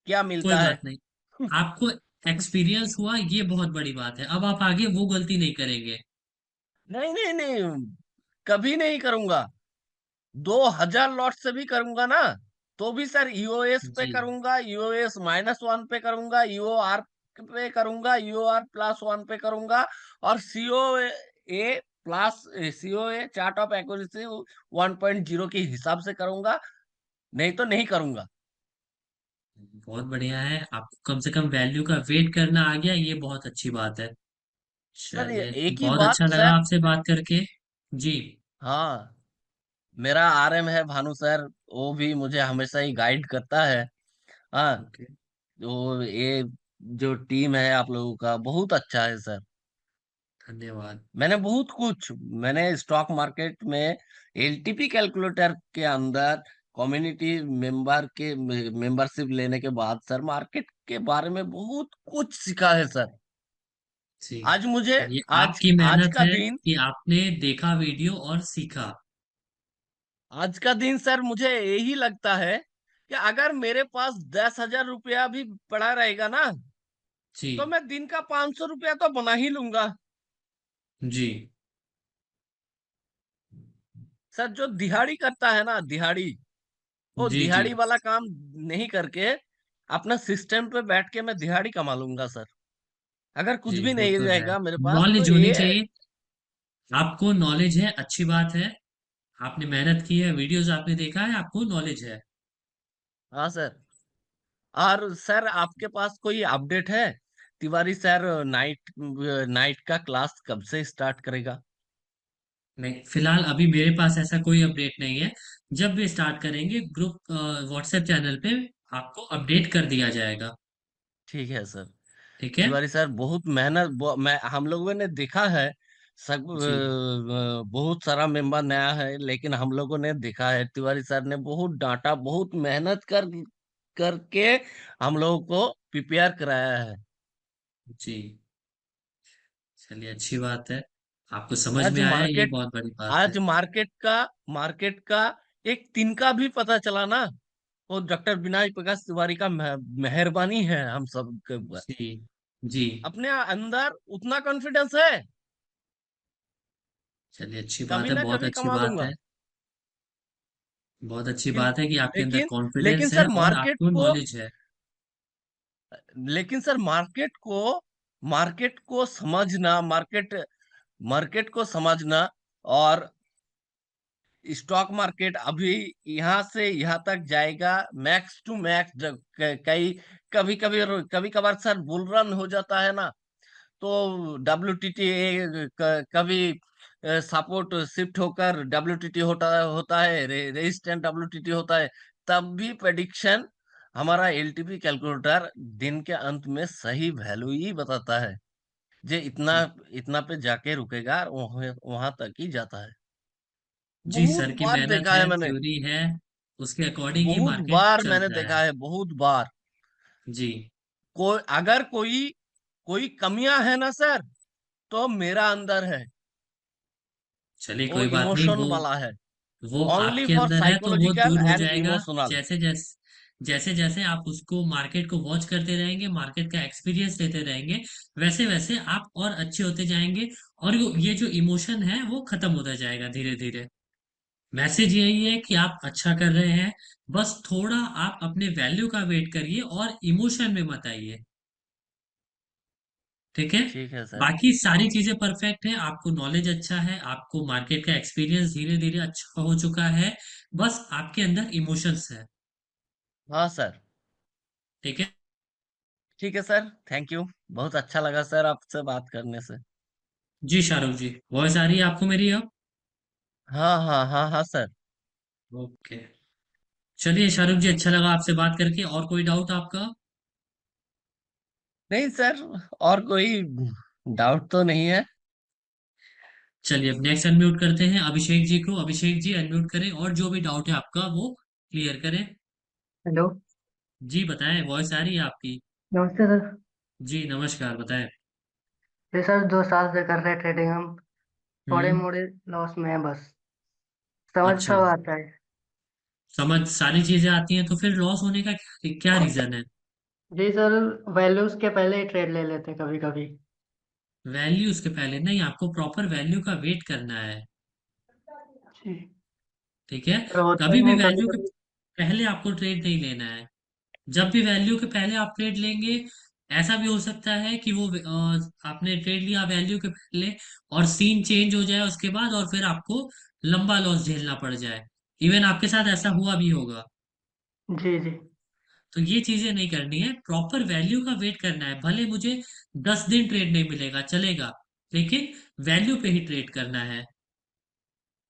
क्या कोई मिलता बात है। नहीं। आपको एक्सपीरियंस हुआ, ये बहुत बड़ी बात है। अब आप आगे वो गलती नहीं करेंगे। नहीं, नहीं, नहीं, कभी नहीं करूंगा। 2,000 लॉट से भी करूंगा ना, तो भी सर ईओएस पे जी। करूंगा, ईओएस -1 पे करूंगा, ईओआर पे करूंगा, ईओआर +1 पे करूंगा, और सीओए चार्ट ऑफ एक्यूरेसी 1.0 के हिसाब से करूंगा। नहीं तो नहीं करूंगा। बहुत बढ़िया है, आपको कम से कम वैल्यू का वेट करना आ गया, ये बहुत अच्छी बात है। सर ये चलिए, एक ही बहुत बात अच्छा लगा सर। आपसे बात करके। जी। हाँ, मेरा आरएम है भानु सर, वो भी मुझे हमेशा ही गाइड करता है। हाँ। ओके। तो ये जो टीम है आप लोगों का बहुत अच्छा है सर। धन्यवाद। मैंने बहुत कुछ मैंने स्टॉक मार्केट में एलटीपी कैलकुलेटर के अंदर कम्युनिटी मेंबरशिप लेने के बाद सर मार्केट के बारे में बहुत कुछ सीखा है सर। जी। आज मुझे ये आज आपकी आज मेहनत का है दिन कि आपने देखा वीडियो और सीखा। आज का दिन सर मुझे यही लगता है कि अगर मेरे पास 10,000 रुपया भी पड़ा रहेगा ना, जी। तो मैं दिन का 500 रुपया तो बना ही लूंगा। जी। सर जो दिहाड़ी करता है ना, दिहाड़ी, वो जी जी दिहाड़ी वाला काम नहीं करके अपना सिस्टम पे बैठ के मैं दिहाड़ी कमा लूंगा सर। अगर कुछ जी, भी वो नहीं तो है। रहेगा मेरे पास तो नॉलेज होनी ये। चाहिए। आपको नॉलेज है, अच्छी बात है। आपने मेहनत की है, वीडियोस आपने देखा है, आपको नॉलेज है। हाँ सर। और सर आपके पास कोई अपडेट है? तिवारी सर नाइट नाइट का क्लास कब से स्टार्ट करेगा? नहीं, फिलहाल अभी मेरे पास ऐसा कोई अपडेट नहीं है। जब भी स्टार्ट करेंगे ग्रुप व्हाट्सएप चैनल पे आपको अपडेट कर दिया जाएगा। ठीक है सर। ठीक है। तिवारी सर बहुत मेहनत, मैं हम लोगों ने देखा है सब, जी बहुत सारा मेंबर नया है, लेकिन हम लोगों ने देखा है तिवारी सर ने बहुत डांटा, बहुत मेहनत करके हम लोगों को प्रिपेयर कराया है। जी, चलिए अच्छी बात है। आपको समझ आज में आया, ये मार्केट बहुत बड़ी बात है। आज मार्केट का एक तिनका भी पता चला ना, वो डॉक्टर विनायक प्रकाश तिवारी का मेहरबानी है हम सब के ऊपर। जी जी, अपने अंदर उतना कॉन्फिडेंस है, चलिए अच्छी बात कभी है, ना बहुत कभी अच्छी कमा बात लूंगा। है। बहुत अच्छी किन- बात है कि आपके अंदर लेकिन लेकिन कॉन्फिडेंस है सर और आपको नॉलेज है। मार्केट को समझना, मार्केट को समझना, और स्टॉक मार्केट अभी यहाँ से यहाँ तक जाएगा मैक्स टू मैक्स। कई कभी कभार सर बुल रन हो जाता है ना, तो WTT कभी सपोर्ट शिफ्ट होकर WTT होता है, रेजिस्टेंट WTT होता है। तब भी प्रेडिक्शन हमारा LTP कैलकुलेटर दिन के अंत में सही वैल्यू ही बताता है, जे इतना इतना पे जाके रुकेगा, वहां तक ही जाता है। जी, बहुत सर की बार मेहनत देखा है है, मैंने, थ्योरी है, उसके अकॉर्डिंग ही बहुत मार्केट बार मैंने चलता है। देखा है, बहुत बार। जी, अगर कोई कमियां है ना सर, तो मेरा अंदर है, चलिए वो कोई बात नहीं, इमोशन वो वाला है, वो ओनली आपके फॉर अंदर है तो वो साइकोलॉजिकल दूर हो एंड जाएगा। इमोशनल। जैसे जैसे आप उसको मार्केट को वॉच करते रहेंगे, मार्केट का एक्सपीरियंस लेते रहेंगे, वैसे वैसे आप और अच्छे होते जाएंगे। और ये जो इमोशन है वो खत्म होता जाएगा धीरे धीरे। मैसेज यही है कि आप अच्छा कर रहे हैं। बस थोड़ा आप अपने वैल्यू का वेट करिए और इमोशन में मत आइए। ठीक है। ठीक है सर। बाकी सारी चीजें परफेक्ट है, आपको नॉलेज अच्छा है, आपको मार्केट का एक्सपीरियंस धीरे धीरे अच्छा हो चुका है। बस आपके अंदर इमोशंस है। हाँ सर। ठीक है। ठीक है सर, थैंक यू। बहुत अच्छा लगा सर आपसे बात करने से। जी शाहरुख जी, वॉइस आ रही है आपको मेरी अब? हाँ हाँ हाँ हाँ सर। ओके। चलिए शाहरुख जी, अच्छा लगा आपसे बात करके। और कोई डाउट आपका? नहीं सर, और कोई डाउट तो नहीं है। चलिए अब नेक्स्ट अनम्यूट करते हैं अभिषेक जी को। अभिषेक जी अनम्यूट करें और जो भी डाउट है आपका वो क्लियर करें। हेलो। जी बताएं, वॉइस आ रही है आपकी। नमस्ते सर। जी नमस्कार, बताएं। ये सर 2 साल से कर रहे हैं ट्रेडिंग हम। थोड़े हम्म। मोड़े लॉस में है बस। समझ अच्छा, सब आता है। समझ सारी चीजें आती हैं तो फिर लॉस होने का क्या रीजन है? जी सर, वैल्यूज के पहले ही ट्रेड ले लेते कभी कभी। वैल्यूज के पहले नहीं, आपको प्रॉपर वैल्यू का वेट करना है। जी। ठीक है। सर होता कभी ही भी नहीं कभी वैल्यू के कभी। पहले आपको ट्रेड नहीं लेना है। जब भी वैल्यू के पहले आप ट्रेड लेंगे, ऐसा भी हो सकता है कि वो आपने ट्रेड लिया वैल्यू के पहले और सीन चेंज हो जाए उसके बाद, और फिर आपको लंबा लॉस झेलना पड़ जाए। इवन आपके साथ ऐसा हुआ भी होगा। जी जी। तो ये चीजें नहीं करनी है, प्रॉपर वैल्यू का वेट करना है। भले मुझे 10 दिन ट्रेड नहीं मिलेगा चलेगा, लेकिन वैल्यू पे ही ट्रेड करना है।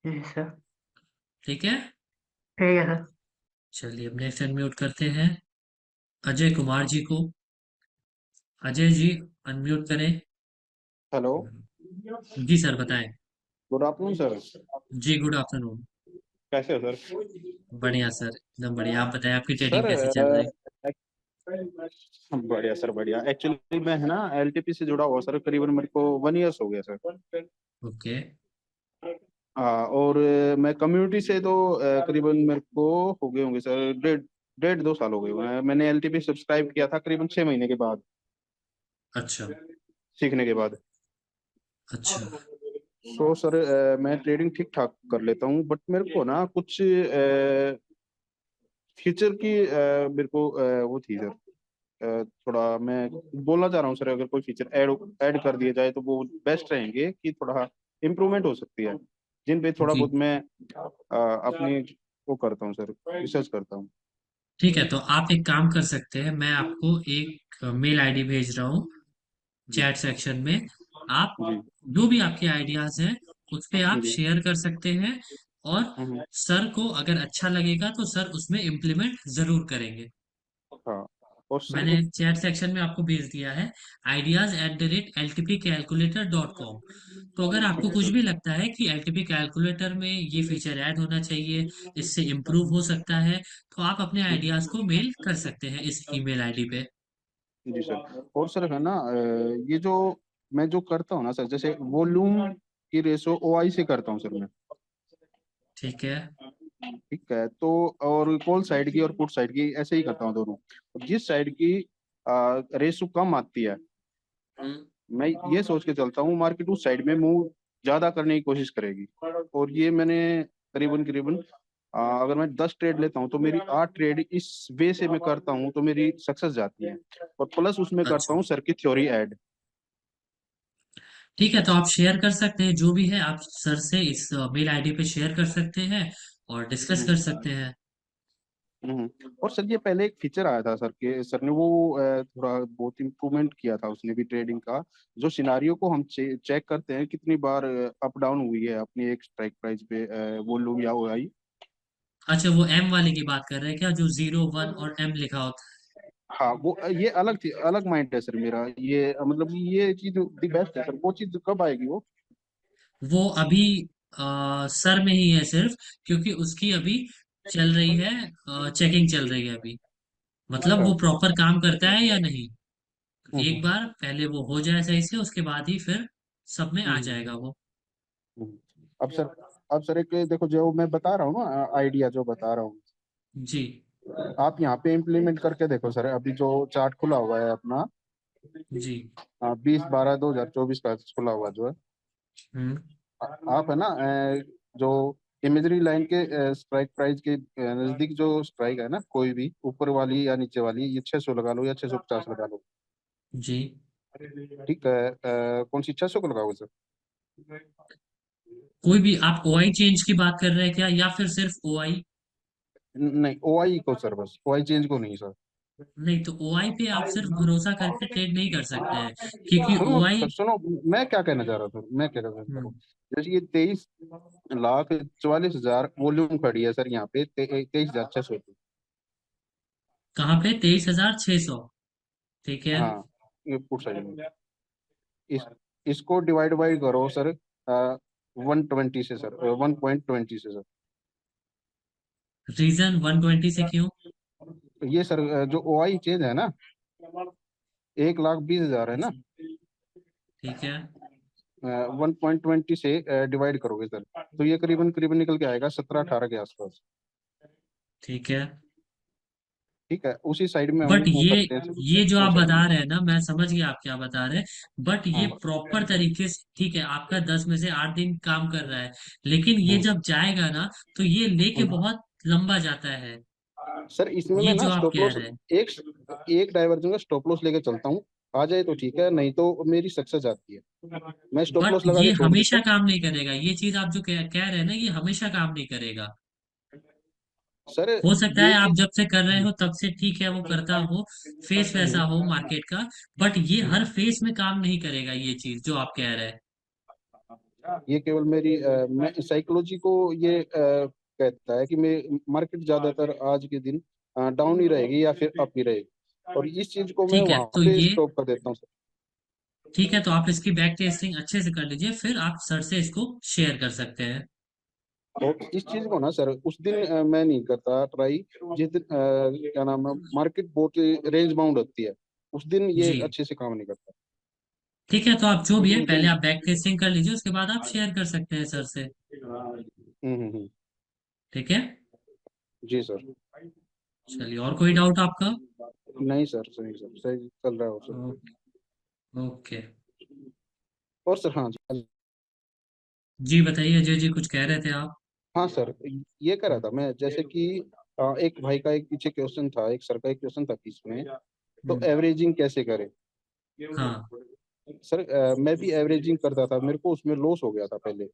जी सर। ठीक है। ठीक है सर। चलिए अब नेक्स्ट अनम्यूट करते हैं अजय कुमार जी को। अजय जी अनम्यूट करें। हेलो। जी सर बताएं। Good afternoon sir. जी गुड आफ्टरनून। कैसे हो सर? बढ़िया सर, एकदम बढ़िया। आप बताएं, आपकी ट्रेडिंग सर कैसी चल रही? बढ़िया सर, बढ़िया। एक्चुअली मैं है ना LTP से जुड़ा हुआ सर, करीबन मेरे को 1 ईयर्स हो गया सर। ओके। हाँ, और मैं कम्युनिटी से तो करीबन मेरे को हो गए होंगे सर, 1.5 2 साल हो गए हुए हैं। मैंने LTP सब्सक्राइब किया था करीबन 6 महीने के बाद, अच्छा सीखने के बाद। अच्छा। सो सर मैं ट्रेडिंग ठीक ठाक कर लेता हूँ, बट मेरे को ना कुछ फ्यूचर की मेरे को वो थी सर। थोड़ा मैं बोलना चाह रहा हूँ सर, अगर कोई फीचर ऐड ऐड कर दिए जाए तो वो बेस्ट रहेंगे, कि थोड़ा इम्प्रूवमेंट हो सकती है, जिन पे थोड़ा जी बहुत मैं अपनी वो करता हूँ सर, रिसर्च करता हूँ। ठीक है, तो आप एक काम कर सकते हैं, मैं आपको एक मेल आईडी भेज रहा हूँ जी चैट सेक्शन में। आप जी जो भी आपके आइडियाज हैं उस पे आप जी। शेयर कर सकते हैं, और हम्म, सर को अगर अच्छा लगेगा तो सर उसमें इम्प्लीमेंट जरूर करेंगे। हाँ। और सर मैंने एक चैट सेक्शन में आपको भेज दिया है ideas@ltpcalculator.com। तो अगर आपको ठीक है कुछ सर। भी लगता है कि एलटीपी कैलकुलेटर में ये फीचर ऐड होना चाहिए, इससे इम्प्रूव हो सकता है, तो आप अपने आइडियाज को मेल कर सकते हैं इस ईमेल आईडी पे। जी सर। और सर है ना ये जो मैं जो करता हूँ ना सर, जैसे वॉल्यूम की रेशो ओआई से करता हूँ सर मैं। ठीक है। ठीक है, तो और कॉल साइड की और पुट साइड की ऐसे ही करता हूँ दोनों। जिस साइड की रेशो कम आती है, हम्म, मैं ये सोच के चलता हूँ मार्केट उस साइड में मूव ज्यादा करने की कोशिश करेगी। और ये मैंने करीबन करीबन अगर मैं 10 ट्रेड लेता हूँ तो मेरी 8 ट्रेड इस वे से मैं करता हूँ, तो मेरी सक्सेस जाती है। और प्लस उसमें करता अच्छा हूँ सर की थ्योरी ऐड। ठीक है, तो आप शेयर कर सकते हैं जो भी है, आप सर से इस मेल आईडी पे शेयर कर सकते हैं और डिस्कस कर सकते हैं। और सर ये पहले एक फीचर आया था सर के, सर ने वो थोड़ा बहुत इम्प्रूवमेंट किया था उसने भी ट्रेडिंग का। जो सिनारियो को हम चेक करते हैं कितनी बार अप डाउन हुई है अपनी एक स्ट्राइक प्राइस पे, वॉल्यूम या ओआई। अच्छा, वो एम वाले की बात कर रहे हैं क्या, जो 0 1 और एम लिखा होता हाँ वो ये अलग थी, अलग माइंड है सर मेरा, ये मतलब ये चीज दी बेस्ट है सर। वो चीज कब आएगी वो? है? वो अभी सर में ही है सिर्फ, क्योंकि उसकी अभी चल रही है, चेकिंग चल रही है अभी। मतलब अच्छा। वो प्रॉपर काम करता है या नहीं, हम्म एक बार पहले वो हो जाए सही से, उसके बाद ही फिर सब में आ हम्म जाएगा वो। हम्म। अब सर एक देखो, जो मैं बता रहा हूँ ना आइडिया जो बता रहा हूँ, जी आप यहाँ पे इम्प्लीमेंट करके देखो सर। अभी जो चार्ट खुला हुआ है अपना जी। 20/12/2024 का खुला हुआ जो है, हम्म। आप है ना जो इमेजरी लाइन के स्ट्राइक प्राइस के नजदीक जो स्ट्राइक है ना, कोई भी ऊपर वाली या नीचे वाली, ये 600 लगा लो या 650 लगा लो। जी। ठीक है, कौन सी 600 को लगाओगे सर? कोई भी, आप ओआई चेंज की बात कर रहे हैं क्या, या फिर सिर्फ ओआई? नहीं, ओआई को सर, बस ओआई चेंज को नहीं सर। नहीं, तो ओआई पे आप सिर्फ भरोसा करके ट्रेड नहीं कर सकते हैं, क्योंकि सुनो ओआई। सर, सुनो, मैं क्या कहना चाह रहा था, मैं क्या कहना चाह रहा हूँ। जैसे ये 23,44,000 वॉल्यूम खड़ी है सर यहाँ पे, 23,600 की। कहाँ पे? 23,600। ठीक है। हाँ, ये पुट साइड में इस इसको डिवाइड बाई करो सर 120 से सर, 1.20 से सर। रीजन 120 से क्यों? ये सर जो ओआई चेंज है ना, 1,20,000 है ना, ठीक है। 1.20 से डिवाइड करोगे सर, तो ये करीबन करीबन निकल के आएगा 17-18 के आसपास। ठीक है, ठीक है, उसी साइड में हम बट वो ये करते हैं ये जो वो आप साइड बता में। रहे हैं ना, मैं समझ गया आप क्या बता रहे हैं, बट ये हाँ। प्रॉपर तरीके से ठीक है, आपका 10 में से 8 दिन काम कर रहा है, लेकिन ये हम्म, जब जाएगा ना तो ये लेके हम्म। बहुत लंबा जाता है, सर इसमें ये मैं ना जो आप स्टॉप कह लॉस रहे हैं। एक एक डाइवर्जन का स्टॉप लॉस लेके चलता हूँ। आ जाए तो ठीक है, नहीं तो मेरी सक्सेस आती है, मैं स्टॉप बट लॉस लगा ये के छोड़ देता हमेशा हूँ। काम नहीं करेगा, ये चीज आप जो कह रहे हैं ना, ये हमेशा काम नहीं करेगा। सर हो सकता ये है आप चीज जब से कर रहे हो तब से ठीक है, वो करता हो, फेस वैसा हो मार्केट का, बट ये हर फेस में काम नहीं करेगा, ये चीज जो आप कह रहे हैं। ये केवल मेरी मैं साइकोलॉजी को ये कहता है कि मैं मार्केट ज्यादातर आज के दिन डाउन ही रहेगी या फिर अप ही रहेगी, और इस चीज को मैं ठीक है, वहां तो पे ये स्टॉप कर देता हूँ सर। ठीक है, तो आप इसकी बैक टेस्टिंग अच्छे से कर लीजिए, फिर आप सर से इसको शेयर कर सकते हैं। और इस चीज को ना सर उस दिन मैं नहीं करता ट्राई जिस दिन क्या नाम है, मार्केट बहुत रेंज बाउंड होती है, उस दिन ये जी अच्छे से काम नहीं करता। ठीक है, तो आप जो भी है उस पहले दिन आप बैक टेस्टिंग कर लीजिए, उसके बाद आप शेयर कर सकते हैं सर से। हम्म। ठीक है, जी सर। चलिए, और कोई डाउट आपका? नहीं सर, सही सर, सही चल रहा है सर। ओके। और सर हाँ जी। जी बताइए अजय जी, कुछ कह रहे थे आप? हाँ सर, ये कह रहा था मैं, जैसे कि एक भाई का एक पीछे क्वेश्चन था, एक सर का एक क्वेश्चन था बीच में, तो हम्म, एवरेजिंग कैसे करें हाँ। सर। मैं भी एवरेजिंग करता था, मेरे को उसमें लॉस हो गया था पहले।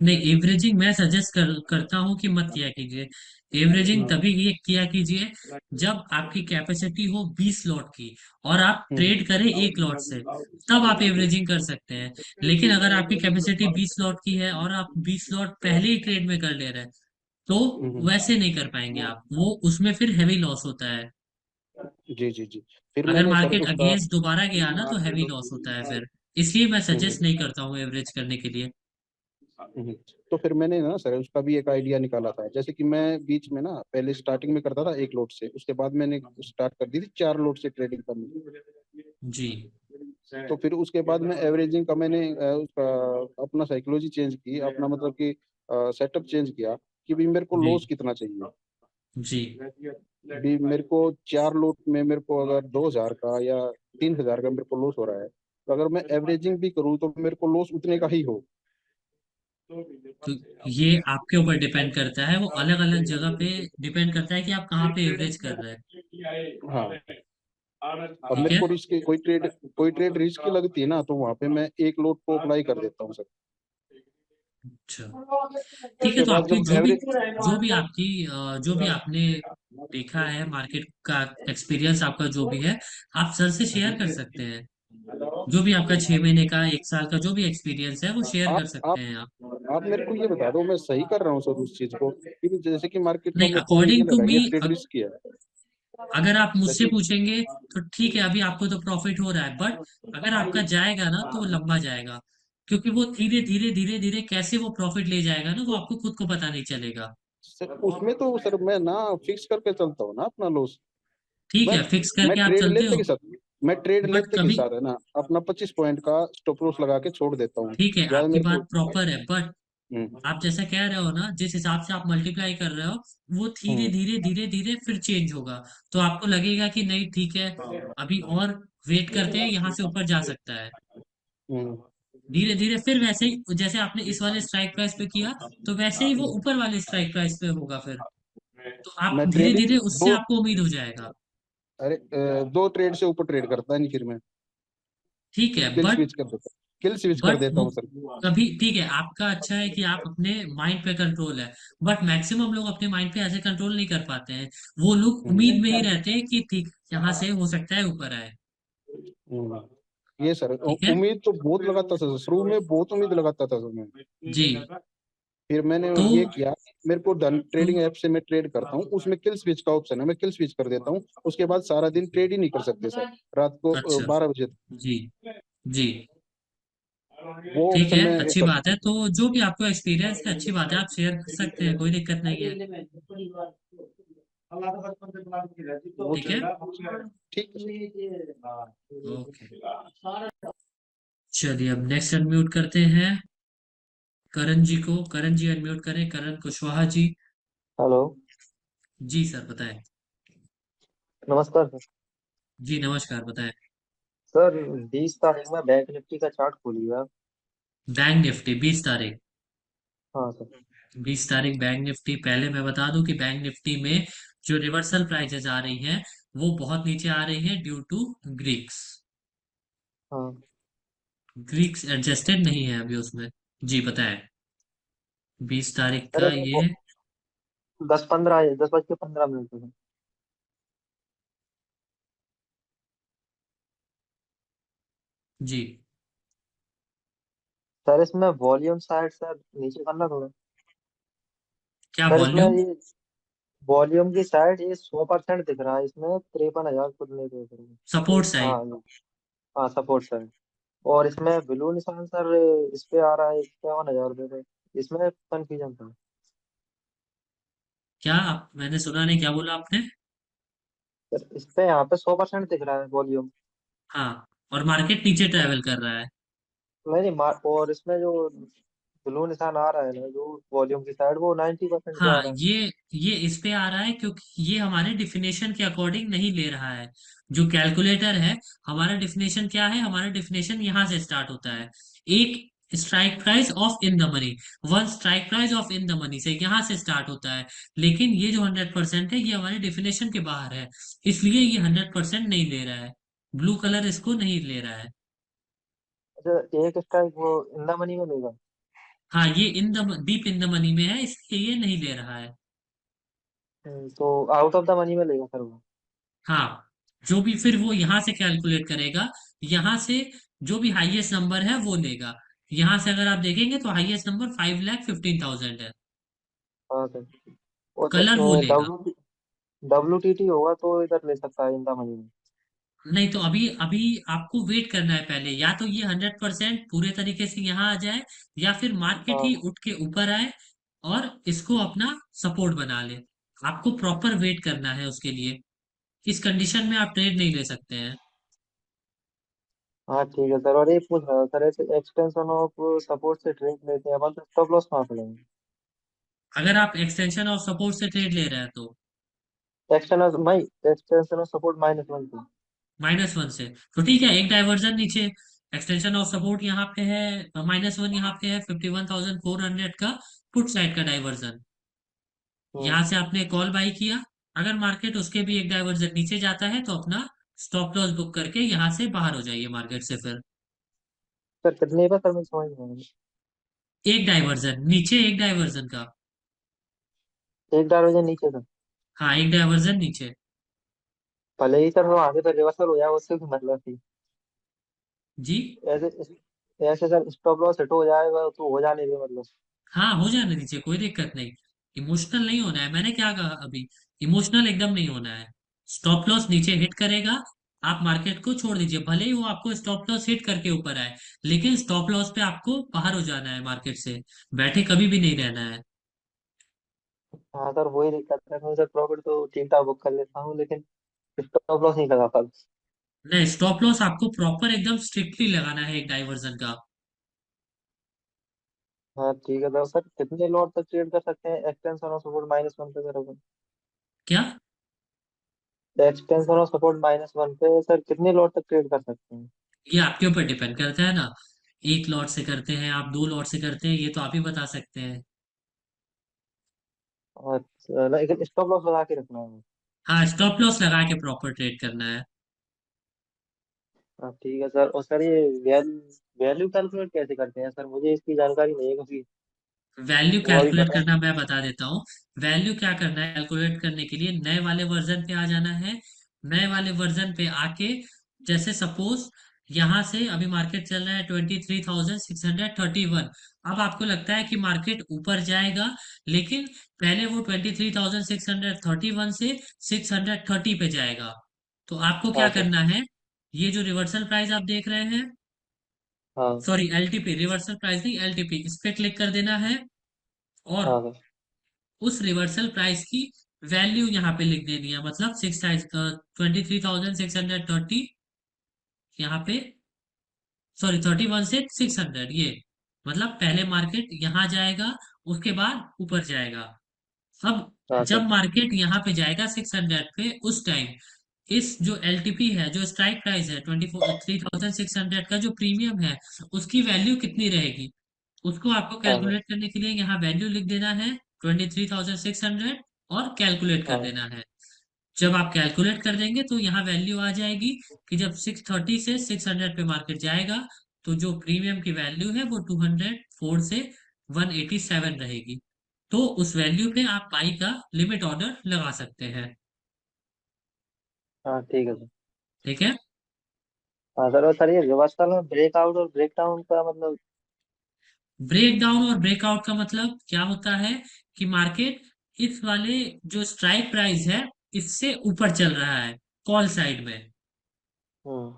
नहीं, एवरेजिंग मैं सजेस्ट करता हूँ कि मत किया कीजिए। एवरेजिंग तभी ये किया कीजिए जब आपकी कैपेसिटी हो 20 लॉट की और आप ट्रेड करें एक लॉट से, तब आप एवरेजिंग कर सकते हैं। लेकिन अगर आपकी कैपेसिटी 20 लॉट की है और आप 20 लॉट पहले ही ट्रेड में कर ले रहे हैं, तो वैसे नहीं कर पाएंगे आप, वो उसमें फिर हैवी लॉस होता है। जी जी जी। फिर अगर मैंने सर मार्केट उसका, अगेंस्ट दोबारा गया ना, तो हैवी लॉस होता है फिर। इसलिए मैं सजेस्ट नहीं करता हूँ एवरेज करने के लिए। हम्म, तो फिर मैंने ना सर उसका भी एक आइडिया निकाला था। जैसे कि मैं बीच में ना पहले स्टार्टिंग में करता था एक लोट से, उसके बाद मैंने स्टार्ट कर दी थी 4 लोट से ट्रेडिंग करनी। जी। तो फिर उसके बाद में एवरेजिंग का मैंने उसका अपना साइकोलॉजी चेंज की, अपना मतलब कि सेटअप चेंज किया कि भी मेरे को जी। लॉस कितना चाहिए। जी। भी मेरे को 4 लोट में मेरे को अगर 2,000 का या 3,000 का मेरे को लॉस हो रहा है, तो अगर मैं एवरेजिंग भी करूँ तो मेरे को लॉस उतने का ही हो। तो ये आपके ऊपर डिपेंड करता है, वो अलग अलग जगह पे डिपेंड करता है कि आप कहाँ पे एवरेज कर रहे हैं। हाँ, अब ठीक मेरे है। को रिस्क, कोई ट्रेड रिस्क की लगती है ना, तो वहां पे मैं एक लोट को अप्लाई कर देता हूँ सर। अच्छा, ठीक है। उसके तो बाद आपकी जब जो भी एवरेज, जो भी आपकी जो भी आपने देखा है मार्केट का एक्सपीरियंस आपका जो भी है, आप सर से शेयर कर सकते हैं। जो भी आपका 6 महीने का, 1 साल का जो भी एक्सपीरियंस है, वो शेयर कर आप सकते आप हैं आप। आप मेरे को ये बता दो मैं सही कर रहा हूँ सर उस चीज को, कि जैसे कि मार्केट का नहीं, मेरे को ये अकॉर्डिंग टू लगा मी, ये ट्रेड रिस्क किया है। अगर आप मुझसे जैसे, पूछेंगे तो ठीक है, अभी आपको तो प्रॉफिट हो रहा है, बट अगर आपका जाएगा ना, तो वो लंबा जाएगा। क्योंकि वो धीरे धीरे धीरे धीरे कैसे वो प्रॉफिट ले जाएगा ना, वो आपको खुद को पता नहीं चलेगा। सर उसमें तो सर मैं ना फिक्स करके चलता हूँ ना अपना लॉस। ठीक मैं है, फिक्स मैं करके आप ट्रेड चलते लेते हो, के साथ मैं ट्रेड बट लेते के कभी, साथ है ना अपना 25 पॉइंट का स्टॉप लॉस लगा के छोड़ देता हूँ। ठीक है, ज्यादा आपकी मेरे बात को, प्रॉपर है, बट हम्म आप जैसा कह रहे हो ना, जिस हिसाब से आप मल्टीप्लाई कर रहे हो, वो धीरे हम्म धीरे धीरे धीरे फिर चेंज होगा। तो आपको लगेगा कि नहीं ठीक है, अभी और वेट करते हैं, यहाँ से ऊपर जा सकता है। हम्म। धीरे धीरे फिर वैसे ही जैसे आपने इस वाले स्ट्राइक प्राइस पे किया, तो वैसे ही वो ऊपर वाले स्ट्राइक प्राइस पे होगा फिर। तो आप मैं धीरे ट्रेडिंग धीरे उससे दो, आपको उम्मीद हो जाएगा। अरे 2 ट्रेड से ऊपर ट्रेड करता नहीं फिर मैं। ठीक है, किल स्विच कर देता किल स्विच कर देता वो हूँ सर। कभी, ठीक है, आपका अच्छा है कि आप अपने माइंड पे कंट्रोल है, बट मैक्सिमम लोग अपने माइंड पे ऐसे कंट्रोल नहीं कर पाते हैं। वो लोग उम्मीद में ही रहते हैं कि ठीक यहाँ से हो सकता है ऊपर आए। हम्म। ये सर ठीक है। उम्मीद तो बहुत लगाता था सर, शुरू में बहुत उम्मीद लगाता था सर मैं। जी। फिर मैंने तो ये किया, मेरे को डन तो ट्रेडिंग ऐप से मैं ट्रेड करता हूँ, उसमें किल स्विच का ऑप्शन है, मैं किल स्विच कर देता हूँ। उसके बाद सारा दिन ट्रेड ही नहीं कर सकते सर, रात को अच्छा। 12 बजे तक। जी। जी। वो ठीक ऑप्शन है, में अच्छी कर, बात है। तो जो भी आपको एक्सपीरियंस है, अच्छी बात है, आप शेयर कर सकते हैं, कोई दिक्कत नहीं है। वो ठीक है। ठीक है ओके, चलिए अब नेक्स्ट अनम्यूट करते हैं करण जी को। करण जी अनम्यूट करें, करण कुशवाहा जी। हेलो। जी सर, बताएं। नमस्कार सर। जी नमस्कार, बताएं। सर 20 तारीख में बैंक निफ्टी का चार्ट खोलिए आप। बैंक निफ्टी 20 तारीख? हाँ सर। 20 तारीख बैंक निफ्टी, पहले मैं बता दूं कि बैंक निफ्टी में जो रिवर्सल प्राइसेस आ रही हैं, वो बहुत नीचे आ रही हैं ड्यू टू ग्रीक्स। हाँ ग्रीक्स एडजस्टेड नहीं है अभी उसमें। जी बताएं। 20 तारीख सर, का ये। 10:15 10:15 पे। जी। सर इसमें वॉल्यूम साइड सर नीचे करना थोड़ा। क्या सर इसमें वॉल्यूम? ये वॉल्यूम की साइड ये 100% दिख रहा है, इसमें 53,000 कुछ नहीं दिख रहा सपोर्ट है। साइड? हाँ। हाँ सपोर्ट साइड। और इसमें ब्लू निशान सर इस पे आ रहा है 51,000 पे। इसमें कंफ्यूजन था। क्या आप, मैंने सुना नहीं, क्या बोला आपने? सर इस पे यहाँ पे 100% दिख रहा है वॉल्यूम। हाँ, और मार्केट नीचे ट्रेवल कर रहा है। नहीं नहीं और इसमें जो ब्लू निशान आ रहा है ना, जो वॉल्यूम की साइड, वो 90% पे आ हाँ, रहा है। ये इस पे आ रहा है क्योंकि ये हमारे डिफिनेशन के अकॉर्डिंग नहीं ले रहा है। जो कैलकुलेटर है, हमारा डिफिनेशन क्या है, हमारा डिफिनेशन यहाँ से स्टार्ट होता है। एक strike price of in the money, one strike price of in the money से यहाँ से स्टार्ट होता है। लेकिन ये जो 100% है ये हमारी डेफिनेशन के बाहर है, इसलिए ये 100% नहीं ले रहा है, ब्लू कलर इसको नहीं ले रहा है। अच्छा, एक स्ट्राइक वो इन द मनी में लेगा। हाँ, ये in the deep in the money में है, इसलिए ये नहीं ले रहा है। तो आउट ऑफ द मनी में लेगा सर वो। हाँ, जो भी फिर वो यहाँ से कैलकुलेट करेगा, यहाँ से जो भी हाईएस्ट नंबर है वो लेगा। यहाँ से अगर आप देखेंगे तो हाईएस्ट नंबर 5,15,000 है, हाँ सर। और कलर वो सर लेगा। WTT होगा तो इधर ले सकता है इन द मनी में। नहीं तो अभी अभी आपको वेट करना है पहले, या तो ये 100% पूरे तरीके से यहाँ आ जाए, या फिर मार्केट ही हाँ उठ के ऊपर आए और इसको अपना सपोर्ट बना ले। आपको प्रॉपर वेट करना है उसके लिए, इस कंडीशन में आप ट्रेड नहीं ले सकते हैं। हाँ ठीक है सर। और ये पूछ रहा था सर, ऐसे एक्सटेंशन ऑफ सपोर्ट से ट्रेड लेते हैं अपन तो स्टॉप लॉस कहाँ पे लेंगे? अगर आप एक्सटेंशन और सपोर्ट से ट्रेड ले रहे हैं तो एक्सटेंशन ऑफ सपोर्ट -1 पे। -1 से, तो ठीक है, एक डाइवर्जन नीचे, एक्सटेंशन ऑफ सपोर्ट यहाँ पे है, -1 यहाँ पे है 51,400 का पुट साइड का डाइवर्जन। हम्म। यहाँ से आपने कॉल बाई किया, अगर मार्केट उसके भी एक डाइवर्जन नीचे जाता है तो अपना स्टॉप लॉस बुक करके यहाँ से बाहर हो जाइए मार्केट से फिर। सर कितने का सर, मैं समझ नहीं आया। एक डाइवर्जन नीचे, एक डाइवर्जन का। एक डायरेक्शन नीचे था। हाँ, एक डाइवर्जन नीचे। भले ही सर वो आगे तो रिवर्सल हो जाए, उससे भी मतलब थी। जी। ऐसे ऐसे सर स्टॉप लॉस हिट हो जाएगा तो हो जाने दे मतलब। हाँ, हो जाने दीजिए, कोई दिक्कत नहीं। इमोशनल नहीं होना है, मैंने क्या कहा अभी, इमोशनल एकदम नहीं होना है। स्टॉप लॉस नीचे हिट करेगा, आप मार्केट को छोड़ दीजिए, भले ही वो आपको स्टॉप लॉस हिट करके ऊपर आए, लेकिन स्टॉप लॉस पे आपको बाहर हो जाना है मार्केट से, बैठे कभी भी नहीं रहना है। हाँ सर वही दिक्कत है, मैं सर प्रॉफिट तो ठीक ठाक बुक कर लेता हूँ लेकिन स्टॉप लॉस नहीं लगा पाता। नहीं, स्टॉप लॉस आपको प्रॉपर एकदम स्ट्रिक्टली लगाना है एक डाइवर्जन का। हाँ ठीक है सर। कितने लॉट तक ट्रेड कर सकते हैं एक्सटेंशन और सपोर्ट -1 पे सर अपन? क्या? एक्सटेंशन और सपोर्ट -1 पे सर कितने लॉट तक ट्रेड कर सकते हैं? ये आपके ऊपर डिपेंड करता है ना, एक लॉट से करते हैं आप, दो लॉट से करते हैं, ये तो आप ही बता सकते हैं। अच्छा, लेकिन स्टॉप लॉस लगा के रखना है। हाँ, स्टॉप लॉस लगा के प्रॉपर ट्रेड करना है। हाँ ठीक है सर। और सर ये वैल्यू वैल्यू कैलकुलेट कैसे करते हैं सर? मुझे इसकी जानकारी नहीं है क्योंकि वैल्यू वो अभी कैलकुलेट पता करना मैं बता देता हूँ। वैल्यू क्या करना है कैलकुलेट करने के लिए, नए वाले वर्जन पे आ जाना है। नए वाले वर्जन पे आके, जैसे सपोज यहाँ से अभी मार्केट चल रहा है 23,631। अब आपको लगता है कि मार्केट ऊपर जाएगा, लेकिन पहले वो 23,631 से 630 पे जाएगा। तो आपको क्या हाँ सर। करना है, ये जो रिवर्सल प्राइस आप देख रहे हैं, हाँ सॉरी एलटीपी, रिवर्सल प्राइस नहीं एलटीपी, इस पे क्लिक कर देना है, और हाँ सर। उस रिवर्सल प्राइस की वैल्यू यहाँ पे लिख देनी है, मतलब 23,630 यहाँ पे, सॉरी 31,600, ये मतलब पहले मार्केट यहाँ जाएगा, उसके बाद ऊपर जाएगा। अब हाँ जब सर। मार्केट यहाँ पे जाएगा 600 पे, उस टाइम इस जो एलटीपी है, जो स्ट्राइक प्राइस है 23,600 का, जो प्रीमियम है, उसकी वैल्यू कितनी रहेगी, उसको आपको हाँ सर। कैलकुलेट करने के लिए यहाँ वैल्यू लिख देना है 23,600, और कैलकुलेट कर हाँ देना है। जब आप कैलकुलेट कर देंगे तो यहाँ वैल्यू आ जाएगी कि जब 630 से 600 पे मार्केट जाएगा, तो जो प्रीमियम की वैल्यू है वो 204 से 187 रहेगी। तो उस वैल्यू पे आप बाई का लिमिट ऑर्डर लगा सकते हैं। हाँ ठीक है सर। ठीक है। हाँ सर। और सर ये रिवर्सल में ब्रेकआउट और ब्रेकडाउन का मतलब? ब्रेक डाउन और ब्रेकआउट का मतलब क्या होता है, कि मार्केट इस वाले जो स्ट्राइक प्राइस है, इससे ऊपर चल रहा है कॉल साइड में, हम्म।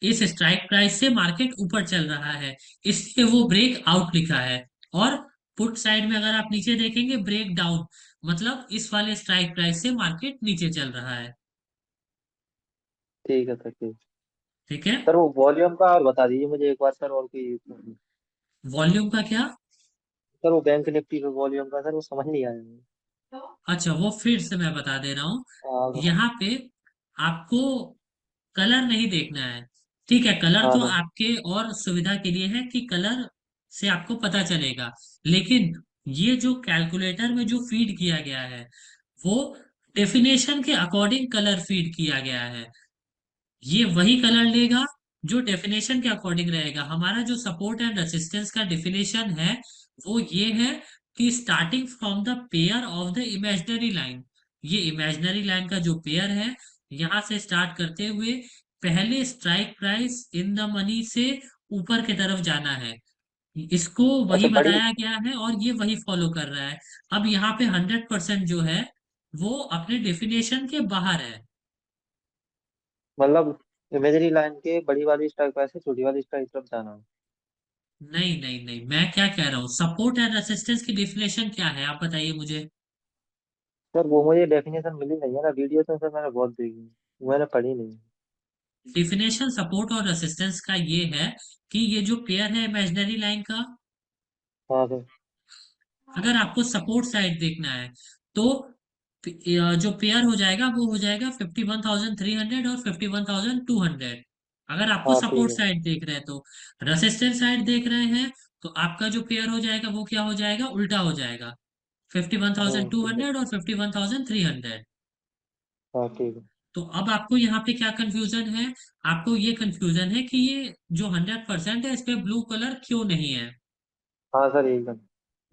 इस स्ट्राइक प्राइस से मार्केट ऊपर चल रहा है, इसलिए वो ब्रेक आउट लिखा है। और पुट साइड में अगर आप नीचे देखेंगे ब्रेक डाउन, मतलब इस वाले स्ट्राइक प्राइस से मार्केट नीचे चल रहा है। ठीक है सर। ठीक। ठीक है। सर वो वॉल्यूम का और बता दीजिए मुझे एक बार सर, और कोई? वॉल्यूम का क्या? सर वो बैंक निफ्टी पे वॉल्यूम का सर वो समझ नहीं आया मुझे। अच्छा, वो फिर से मैं बता दे रहा हूँ। हाँ यहाँ पे आपको कलर नहीं देखना है, ठीक है, कलर हाँ तो सर। आपके और सुविधा के लिए है कि कलर से आपको पता चलेगा। लेकिन ये जो कैलकुलेटर में जो फीड किया गया है वो डेफिनेशन के अकॉर्डिंग कलर फीड किया गया है। ये वही कलर लेगा जो डेफिनेशन के अकॉर्डिंग रहेगा। हमारा जो सपोर्ट एंड रेसिस्टेंस का डेफिनेशन है वो ये है कि starting from the pair of the imaginary line, ये इमेजिनरी लाइन का जो पेयर है यहां से स्टार्ट करते हुए पहले strike price in the money से ऊपर की तरफ जाना है। इसको अच्छा वही बड़ी बताया गया है और ये वही फॉलो कर रहा है। अब यहाँ पे 100% जो है वो अपने डेफिनेशन के बाहर है। मतलब इमेजरी लाइन के बड़ी वाली स्ट्राइक प्राइस से छोटी वाली स्ट्राइक तरफ जाना है। नहीं नहीं नहीं, मैं क्या कह रहा हूँ, सपोर्ट एंड रेसिस्टेंस की डिफिनेशन क्या है आप बताइए मुझे। सर वो मुझे डेफिनेशन मिली नहीं है ना, वीडियो में सर मैंने बहुत देखी, मैंने पढ़ी नहीं। डिफिनेशन सपोर्ट और रेसिस्टेंस का ये है कि ये जो पेयर है इमेजिनरी लाइन का, हाँ सर। अगर आपको सपोर्ट साइड देखना है तो जो पेयर हो जाएगा वो हो जाएगा 51,300 और 51,200। अगर आपको हाँ ठीक सपोर्ट है। साइड देख रहे हैं तो रेसिस्टेंस साइड देख रहे हैं तो आपका जो पेयर हो जाएगा वो क्या हो जाएगा, उल्टा हो जाएगा, ठीक है। 51,200 और 51,300। हाँ ठीक है। तो अब आपको यहाँ पे क्या कंफ्यूजन है, आपको ये कंफ्यूजन है कि ये जो 100% है इस पे ब्लू कलर क्यों नहीं है। हाँ सर यही कर।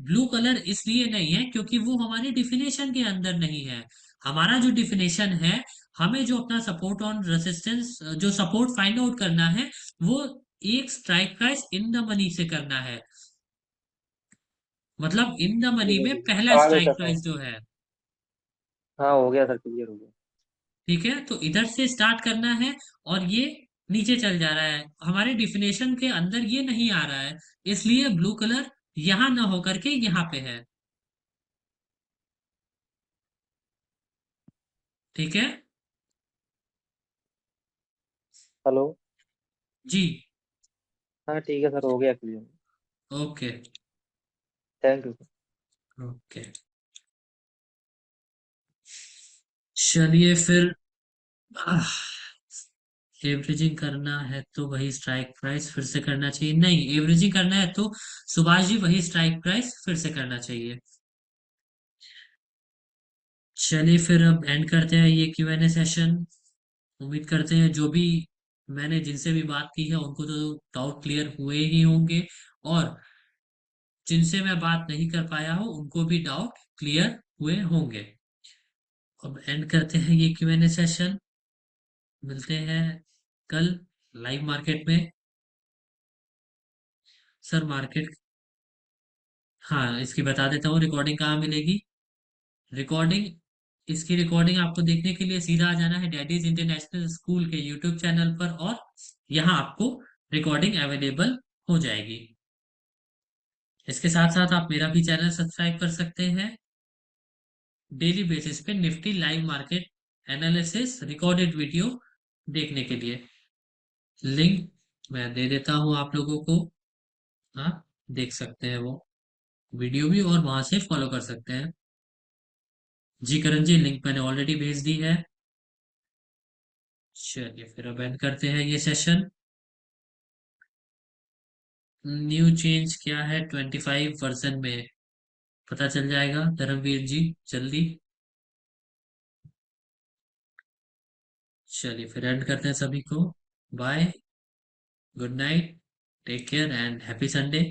ब्लू कलर इसलिए नहीं है क्योंकि वो हमारे डिफिनेशन के अंदर नहीं है। हमारा जो डिफिनेशन है, हमें जो अपना सपोर्ट ऑन रेसिस्टेंस जो सपोर्ट फाइंड आउट करना है वो एक strike price in the money से करना है। मतलब इन द मनी ठीक है में ठीक पहला है, आगे स्ट्राइक करता प्राइस हूँ। जो है। हाँ हो गया सर, क्लियर हो गया। ठीक है, तो इधर से स्टार्ट करना है और ये नीचे चल जा रहा है, हमारे डिफिनेशन के अंदर ये नहीं आ रहा है, इसलिए ब्लू कलर यहां ना होकर के यहाँ पे है। ठीक है हेलो। जी। हाँ ठीक है सर, हो गया clear. Okay. Thank you. Okay चलिए फिर, एवरेजिंग करना है तो वही स्ट्राइक प्राइस फिर से करना चाहिए, नहीं एवरेजिंग करना है तो सुभाष जी वही स्ट्राइक प्राइस फिर से करना चाहिए। चलिए फिर अब एंड करते हैं ये Q&A सेशन। उम्मीद करते हैं जो भी मैंने जिनसे भी बात की है उनको तो डाउट क्लियर हुए ही होंगे, और जिनसे मैं बात नहीं कर पाया हूँ उनको भी डाउट क्लियर हुए होंगे। अब एंड करते हैं ये Q&A सेशन। मिलते हैं कल लाइव मार्केट में। सर मार्केट, हाँ इसकी बता देता हूँ रिकॉर्डिंग कहाँ मिलेगी। रिकॉर्डिंग, इसकी रिकॉर्डिंग आपको देखने के लिए सीधा आ जाना है डैडीज इंटरनेशनल स्कूल के यूट्यूब चैनल पर, और यहाँ आपको रिकॉर्डिंग अवेलेबल हो जाएगी। इसके साथ साथ आप मेरा भी चैनल सब्सक्राइब कर सकते हैं डेली बेसिस पे Nifty live market analysis recorded video देखने के लिए। लिंक मैं दे देता हूँ आप लोगों को, आप देख सकते हैं वो वीडियो भी और वहां से फॉलो कर सकते हैं। जी करण जी, लिंक मैंने ऑलरेडी भेज दी है। चलिए फिर अब एंड करते हैं ये सेशन। न्यू चेंज क्या है 25 वर्जन में पता चल जाएगा धर्मवीर जी जल्दी। चलिए फिर एंड करते हैं सभी को। Bye, good night, take care and happy Sunday.